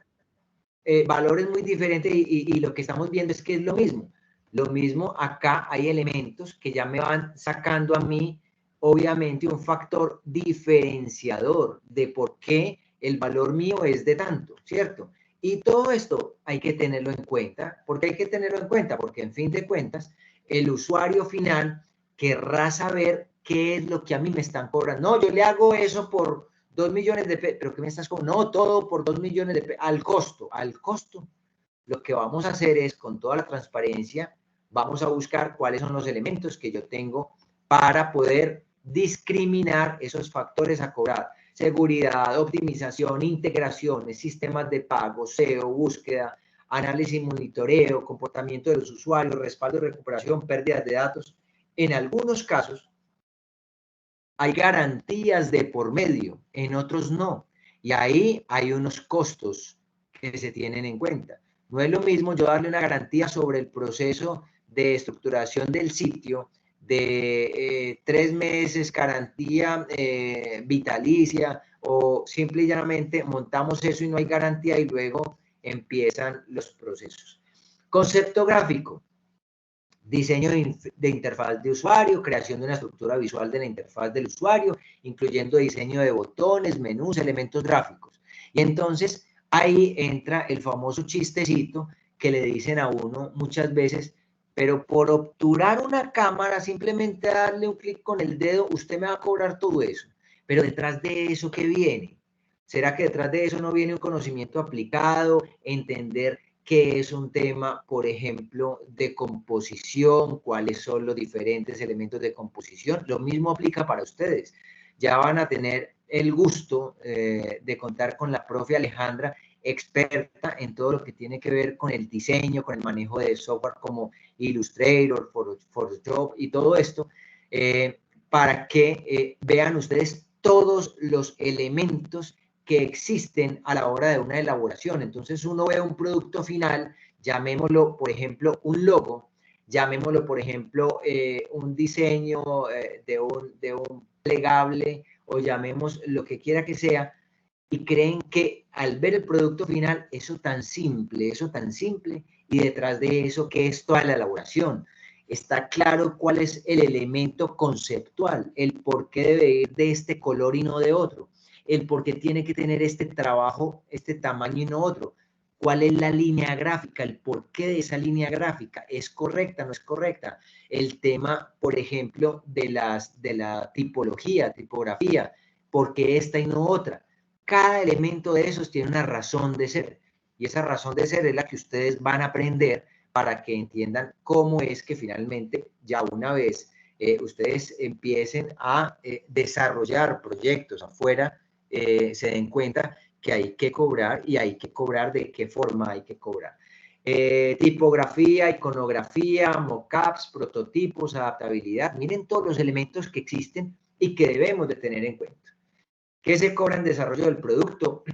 valores muy diferentes y lo que estamos viendo es que es lo mismo. Lo mismo acá hay elementos que ya me van sacando a mí, obviamente, un factor diferenciador de por qué el valor mío es de tanto, ¿cierto? Y todo esto hay que tenerlo en cuenta. ¿Por qué hay que tenerlo en cuenta? Porque en fin de cuentas, el usuario final querrá saber qué es lo que a mí me están cobrando. No, yo le hago eso por 2 millones de pesos, pero ¿qué me estás cobrando? No, todo por 2 millones de pesos, al costo. Lo que vamos a hacer es, con toda la transparencia, vamos a buscar cuáles son los elementos que yo tengo para poder discriminar esos factores a cobrar. Seguridad, optimización, integraciones, sistemas de pago, SEO, búsqueda, análisis y monitoreo, comportamiento de los usuarios, respaldo y recuperación, pérdidas de datos. En algunos casos hay garantías de por medio, en otros no. Y ahí hay unos costos que se tienen en cuenta. No es lo mismo yo darle una garantía sobre el proceso de estructuración del sitio de 3 meses, garantía vitalicia, o simple y llanamente montamos eso y no hay garantía y luego empiezan los procesos. Concepto gráfico. Diseño de interfaz de usuario, creación de una estructura visual de la interfaz del usuario, incluyendo diseño de botones, menús, elementos gráficos. Y entonces ahí entra el famoso chistecito que le dicen a uno muchas veces, pero por obturar una cámara, simplemente darle un clic con el dedo, usted me va a cobrar todo eso. Pero detrás de eso, ¿qué viene? ¿Será que detrás de eso no viene un conocimiento aplicado, entender qué es un tema, por ejemplo, de composición, cuáles son los diferentes elementos de composición? Lo mismo aplica para ustedes. Ya van a tener el gusto de contar con la profe Alejandra, experta en todo lo que tiene que ver con el diseño, con el manejo de software como Illustrator, Photoshop y todo esto, para que vean ustedes todos los elementos que existen a la hora de una elaboración. Entonces uno ve un producto final, llamémoslo, por ejemplo, un logo, llamémoslo, por ejemplo, un diseño de un plegable, o llamemos lo que quiera que sea, y creen que al ver el producto final, eso tan simple, y detrás de eso, que es toda la elaboración. está claro cuál es el elemento conceptual, el por qué debe ir de este color y no de otro, el por qué tiene que tener este trabajo, este tamaño y no otro, cuál es la línea gráfica, el por qué de esa línea gráfica, es correcta, no es correcta, el tema, por ejemplo, de la tipografía, por qué esta y no otra. Cada elemento de esos tiene una razón de ser, y esa razón de ser es la que ustedes van a aprender para que entiendan cómo es que finalmente, ya una vez ustedes empiecen a desarrollar proyectos afuera, se den cuenta que hay que cobrar y hay que cobrar de qué forma hay que cobrar. Tipografía, iconografía, mockups, prototipos, adaptabilidad. Miren todos los elementos que existen y que debemos de tener en cuenta. ¿Qué se cobra en desarrollo del producto?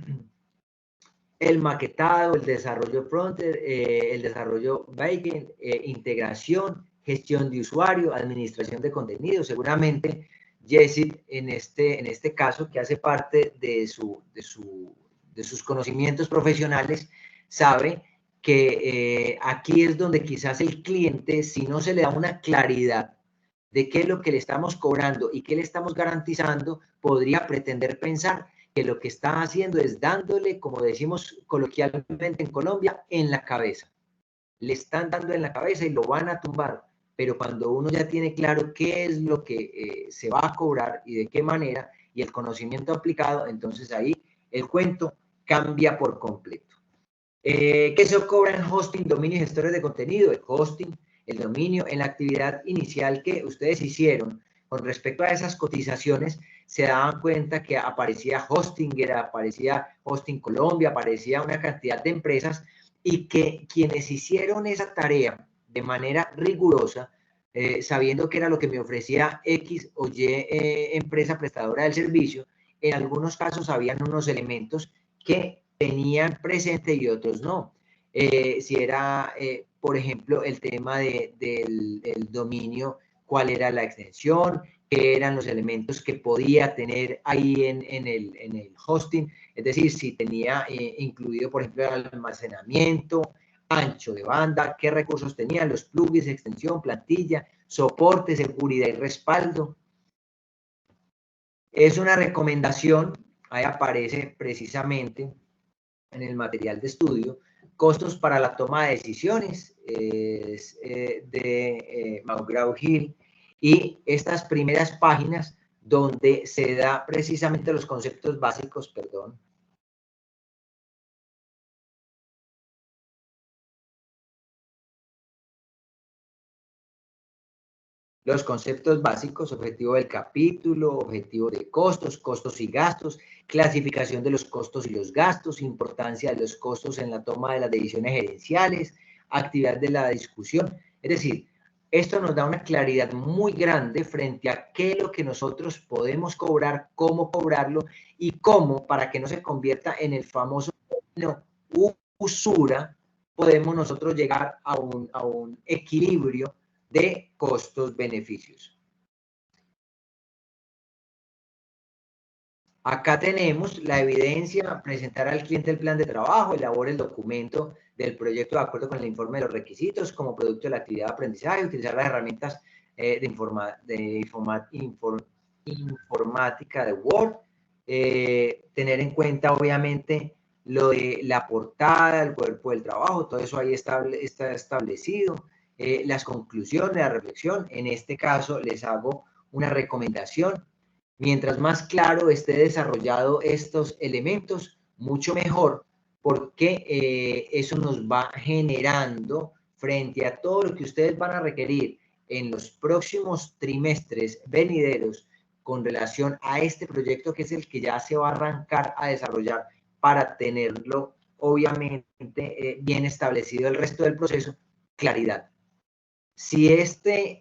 El maquetado, el desarrollo frontend, el desarrollo backend, integración, gestión de usuario, administración de contenido. Seguramente Jessit, en este caso, que hace parte de sus conocimientos profesionales, sabe que aquí es donde quizás el cliente, si no se le da una claridad de qué es lo que le estamos cobrando y qué le estamos garantizando, podría pretender pensar que lo que está haciendo es dándole, como decimos coloquialmente en Colombia, en la cabeza. Le están dando en la cabeza y lo van a tumbar. Pero cuando uno ya tiene claro qué es lo que se va a cobrar y de qué manera, y el conocimiento aplicado, entonces ahí el cuento cambia por completo. ¿Qué se cobra en hosting, dominio y gestores de contenido? El hosting, el dominio, en la actividad inicial que ustedes hicieron con respecto a esas cotizaciones, se daban cuenta que aparecía Hostinger, aparecía Hosting Colombia, aparecía una cantidad de empresas, y que quienes hicieron esa tarea de manera rigurosa, sabiendo que era lo que me ofrecía X o Y empresa prestadora del servicio, en algunos casos habían unos elementos que tenían presente y otros no. Si era, por ejemplo, el tema del dominio, cuál era la extensión, qué eran los elementos que podía tener ahí en el hosting, es decir, si tenía incluido, por ejemplo, el almacenamiento, ancho de banda, qué recursos tenía, los plugins, extensión, plantilla, soporte, seguridad y respaldo. Es una recomendación, ahí aparece precisamente en el material de estudio, costos para la toma de decisiones de McGraw-Hill, y estas primeras páginas donde se da precisamente los conceptos básicos, perdón. Los conceptos básicos, objetivo del capítulo, objetivo de costos, costos y gastos, clasificación de los costos y los gastos, importancia de los costos en la toma de las decisiones gerenciales, actividad de la discusión. Es decir, esto nos da una claridad muy grande frente a qué es lo que nosotros podemos cobrar, cómo cobrarlo y cómo, para que no se convierta en el famoso usura, podemos nosotros llegar a un equilibrio de costos-beneficios. Acá tenemos la evidencia: presentar al cliente el plan de trabajo, elabore el documento del proyecto de acuerdo con el informe de los requisitos como producto de la actividad de aprendizaje, utilizar las herramientas de informática de Word, tener en cuenta obviamente lo de la portada, el cuerpo del trabajo, todo eso ahí está establecido. Las conclusiones, la reflexión. En este caso les hago una recomendación: mientras más claro esté desarrollado estos elementos, mucho mejor, porque eso nos va generando, frente a todo lo que ustedes van a requerir en los próximos trimestres venideros con relación a este proyecto, que es el que ya se va a arrancar a desarrollar, para tenerlo obviamente bien establecido el resto del proceso, claridad. Si este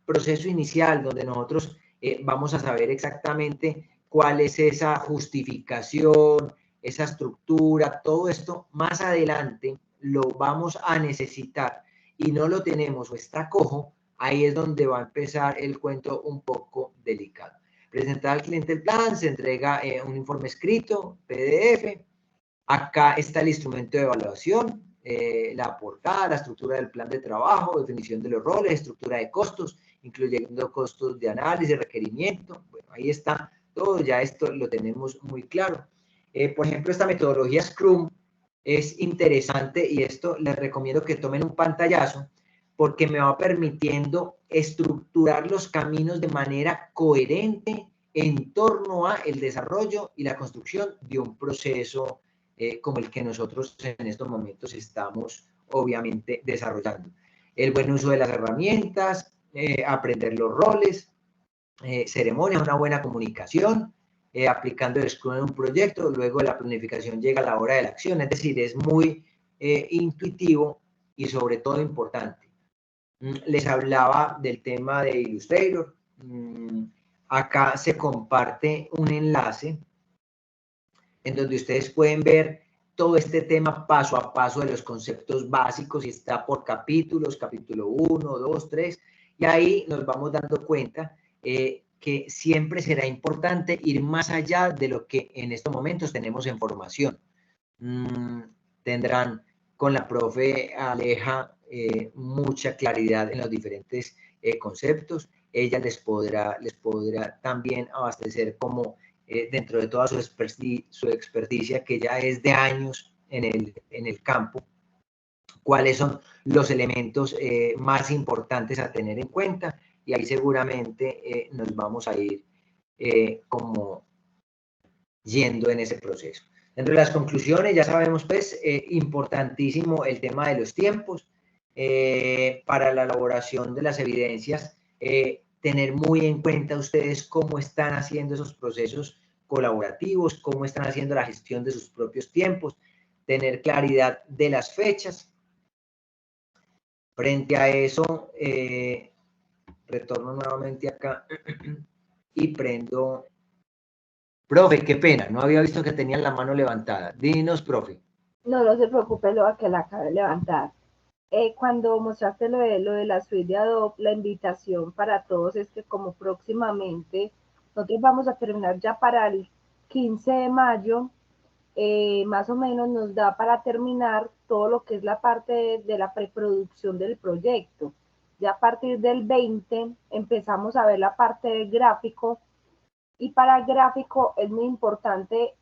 proceso inicial, donde nosotros vamos a saber exactamente cuál es esa justificación, esa estructura, todo esto, más adelante lo vamos a necesitar y no lo tenemos o está cojo, ahí es donde va a empezar el cuento un poco delicado. Presentar al cliente el plan, se entrega un informe escrito, PDF. Acá está el instrumento de evaluación, la portada, la estructura del plan de trabajo, definición de los roles, estructura de costos, incluyendo costos de análisis, requerimiento. Bueno, ahí está todo, ya esto lo tenemos muy claro. Por ejemplo, esta metodología Scrum es interesante y esto les recomiendo que tomen un pantallazo porque me va permitiendo estructurar los caminos de manera coherente en torno a el desarrollo y la construcción de un proceso como el que nosotros en estos momentos estamos obviamente desarrollando. El buen uso de las herramientas, aprender los roles, ceremonias, una buena comunicación, aplicando el Scrum en un proyecto, luego de la planificación llega la hora de la acción, es decir, es muy intuitivo y sobre todo importante. Les hablaba del tema de Illustrator. Acá se comparte un enlace en donde ustedes pueden ver todo este tema paso a paso de los conceptos básicos y está por capítulos, capítulo 1, 2, 3, y ahí nos vamos dando cuenta que siempre será importante ir más allá de lo que en estos momentos tenemos en formación. Tendrán con la profe Aleja mucha claridad en los diferentes conceptos. Ella les podrá también abastecer como dentro de toda su experticia, que ya es de años en el campo, cuáles son los elementos más importantes a tener en cuenta, y ahí seguramente nos vamos a ir como yendo en ese proceso. Dentro de las conclusiones, ya sabemos, pues, importantísimo el tema de los tiempos para la elaboración de las evidencias, tener muy en cuenta ustedes cómo están haciendo esos procesos colaborativos, cómo están haciendo la gestión de sus propios tiempos, tener claridad de las fechas. Frente a eso, retorno nuevamente acá y prendo. Profe, qué pena, no había visto que tenían la mano levantada. Dinos, profe. No se preocupe, lo que la acabo de levantar. Cuando mostraste lo de la suite de Adobe, la invitación para todos es que como próximamente nosotros vamos a terminar ya para el 15 de mayo, más o menos nos da para terminar todo lo que es la parte de la preproducción del proyecto. Ya a partir del 20 empezamos a ver la parte del gráfico, y para el gráfico es muy importante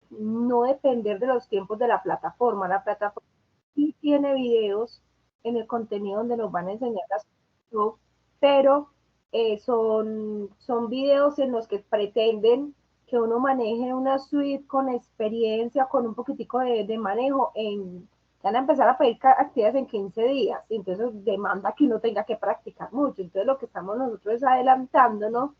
no depender de los tiempos de la plataforma. La plataforma sí tiene videos en el contenido donde nos van a enseñar las cosas, pero son videos en los que pretenden que uno maneje una suite con experiencia, con un poquitico de manejo. Van a empezar a pedir actividades en 15 días, entonces demanda que uno tenga que practicar mucho. Entonces lo que estamos nosotros es adelantándonos,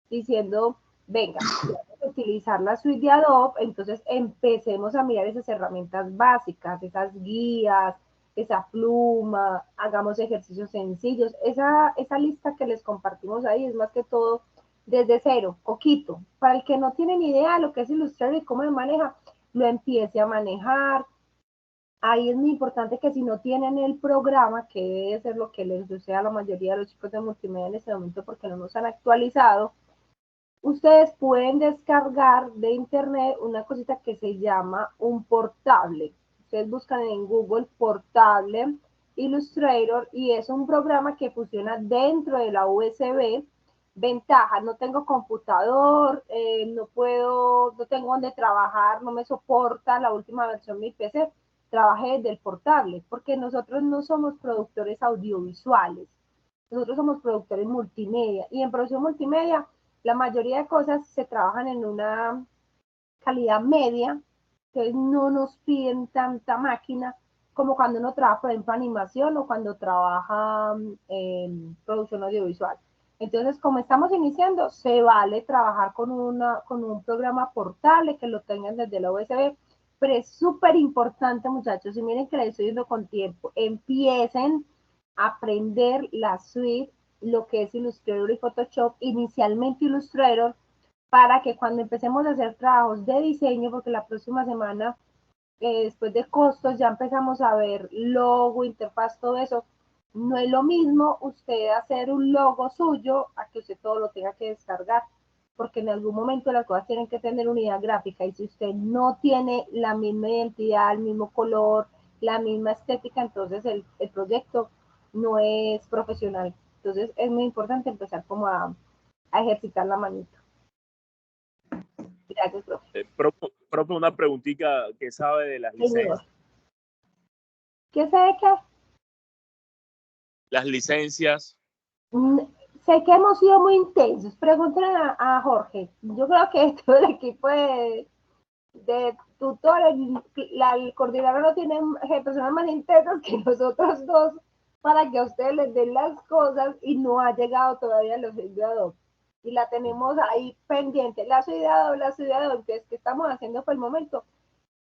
diciendo, venga, vamos a utilizar la suite de Adobe, entonces empecemos a mirar esas herramientas básicas, esas guías, esa pluma, hagamos ejercicios sencillos. Esa lista que les compartimos ahí es más que todo desde cero, poquito. Para el que no tiene ni idea de lo que es Illustrator y cómo se maneja, lo empiece a manejar. Ahí es muy importante que si no tienen el programa, que debe ser lo que les desea a la mayoría de los chicos de multimedia en este momento porque no nos han actualizado, ustedes pueden descargar de internet una cosita que se llama un portable. Ustedes buscan en Google portable Illustrator y es un programa que funciona dentro de la USB. Ventaja, no tengo computador, no tengo donde trabajar, no me soporta la última versión de mi PC. Trabajé desde el portable, porque nosotros no somos productores audiovisuales, nosotros somos productores multimedia, y en producción multimedia la mayoría de cosas se trabajan en una calidad media, entonces no nos piden tanta máquina como cuando uno trabaja, por ejemplo, animación o cuando trabaja en producción audiovisual. Entonces, como estamos iniciando, se vale trabajar con un programa portable que lo tengan desde la USB, pero es súper importante, muchachos, y miren que les estoy diciendo con tiempo, empiecen a aprender la suite, lo que es Illustrator y Photoshop, inicialmente Illustrator, para que cuando empecemos a hacer trabajos de diseño, porque la próxima semana, después de costos, ya empezamos a ver logo, interfaz, todo eso. No es lo mismo usted hacer un logo suyo a que usted todo lo tenga que descargar, porque en algún momento las cosas tienen que tener unidad gráfica, y si usted no tiene la misma identidad, el mismo color, la misma estética, entonces el proyecto no es profesional. Entonces es muy importante empezar como a ejercitar la manito. Gracias, profe. Profe, una preguntita, ¿qué sabe de las licencias? ¿Qué sabe qué? Las licencias. Sé que hemos sido muy intensos. Pregúntenle a Jorge. Yo creo que todo el equipo de tutores, el coordinador no tiene personas más intensas que nosotros dos para que a ustedes les den las cosas y no ha llegado todavía los estudiadores. Y la tenemos ahí pendiente. La ciudad, entonces, ¿qué estamos haciendo por el momento?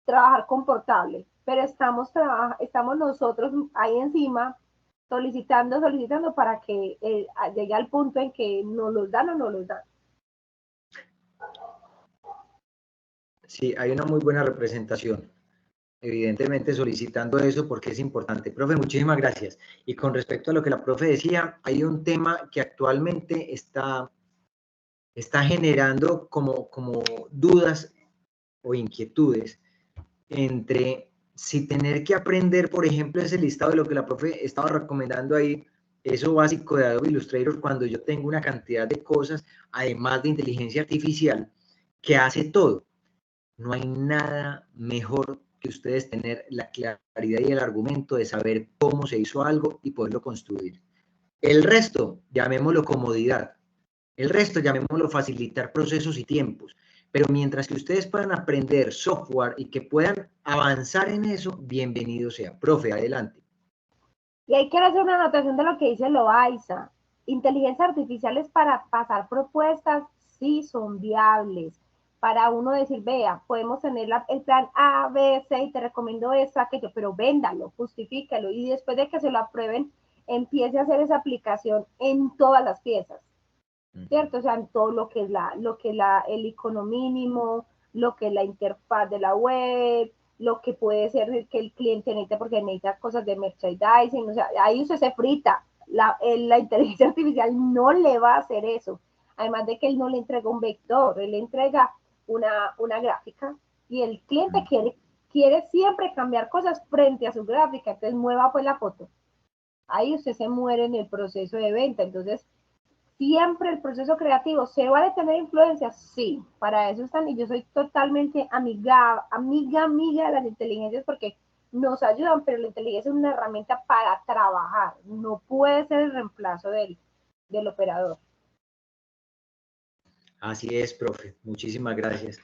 Trabajar con portable, pero estamos nosotros ahí encima solicitando para que llegue al punto en que nos los dan o no los dan. Sí, hay una muy buena representación. Evidentemente solicitando eso porque es importante. Profe, muchísimas gracias. Y con respecto a lo que la profe decía, hay un tema que actualmente está generando como dudas o inquietudes entre si tener que aprender, por ejemplo, ese listado de lo que la profe estaba recomendando ahí, eso básico de Adobe Illustrator, cuando yo tengo una cantidad de cosas, además de inteligencia artificial, que hace todo. No hay nada mejor que ustedes tener la claridad y el argumento de saber cómo se hizo algo y poderlo construir. El resto, llamémoslo comodidad. El resto, llamémoslo facilitar procesos y tiempos. Pero mientras que ustedes puedan aprender software y que puedan avanzar en eso, bienvenido sea. Profe, adelante. Y ahí quiero hacer una anotación de lo que dice Loaiza. Inteligencias artificiales para pasar propuestas, sí son viables. Para uno decir, vea, podemos tener el plan A, B, C y te recomiendo esto, aquello, pero véndalo, justifícalo y después de que se lo aprueben, empiece a hacer esa aplicación en todas las piezas, ¿cierto? O sea, en todo lo que es el icono mínimo, lo que es la interfaz de la web, lo que puede ser que el cliente necesita porque necesita cosas de merchandising, o sea, ahí usted se frita. La inteligencia artificial no le va a hacer eso. Además de que él no le entrega un vector, él le entrega una gráfica y el cliente quiere siempre cambiar cosas frente a su gráfica, entonces mueva pues la foto. Ahí usted se muere en el proceso de venta. Entonces, siempre el proceso creativo, ¿se vale tener influencia? Sí, para eso están, y yo soy totalmente amiga de las inteligencias porque nos ayudan, pero la inteligencia es una herramienta para trabajar, no puede ser el reemplazo del operador. Así es, profe. Muchísimas gracias.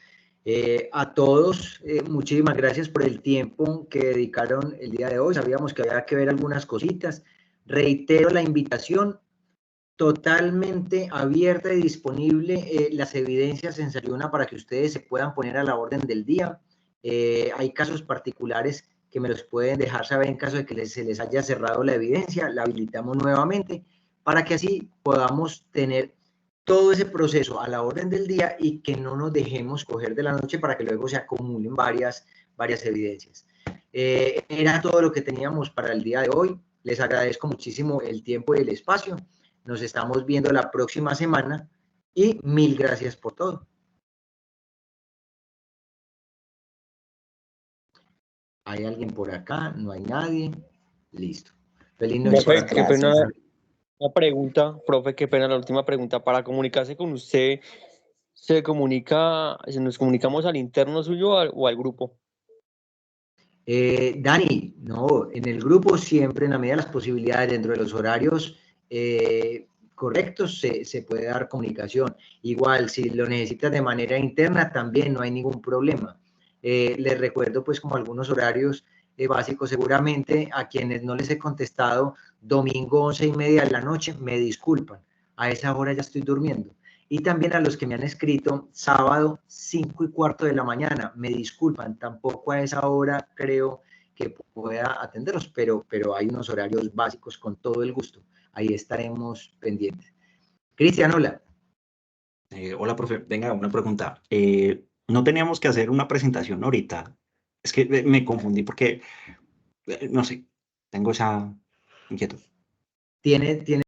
A todos, muchísimas gracias por el tiempo que dedicaron el día de hoy. Sabíamos que había que ver algunas cositas. Reitero la invitación totalmente abierta y disponible, las evidencias en Sayuna para que ustedes se puedan poner a la orden del día. Hay casos particulares que me los pueden dejar saber en caso de que se les haya cerrado la evidencia. La habilitamos nuevamente para que así podamos tener todo ese proceso a la orden del día y que no nos dejemos coger de la noche para que luego se acumulen varias evidencias. Era todo lo que teníamos para el día de hoy. Les agradezco muchísimo el tiempo y el espacio. Nos estamos viendo la próxima semana y mil gracias por todo. ¿Hay alguien por acá? ¿No hay nadie? Listo. Feliz noche. Profe, qué pena. Una pregunta, profe, qué pena la última pregunta. Para comunicarse con usted, ¿nos comunicamos al interno suyo o al grupo? Dani, no, en el grupo siempre, en la medida de las posibilidades, dentro de los horarios correctos, se puede dar comunicación. Igual, si lo necesitas de manera interna, también no hay ningún problema. Les recuerdo, pues, como algunos horarios básicos, seguramente a quienes no les he contestado, domingo 11:30 de la noche, me disculpan. A esa hora ya estoy durmiendo. Y también a los que me han escrito sábado 5:15 de la mañana, me disculpan, tampoco a esa hora creo que pueda atenderlos, pero hay unos horarios básicos con todo el gusto. Ahí estaremos pendientes. Cristian, hola. Hola, profe. Venga, una pregunta. ¿No teníamos que hacer una presentación ahorita? Es que me confundí porque, no sé, tengo esa inquietud. Tiene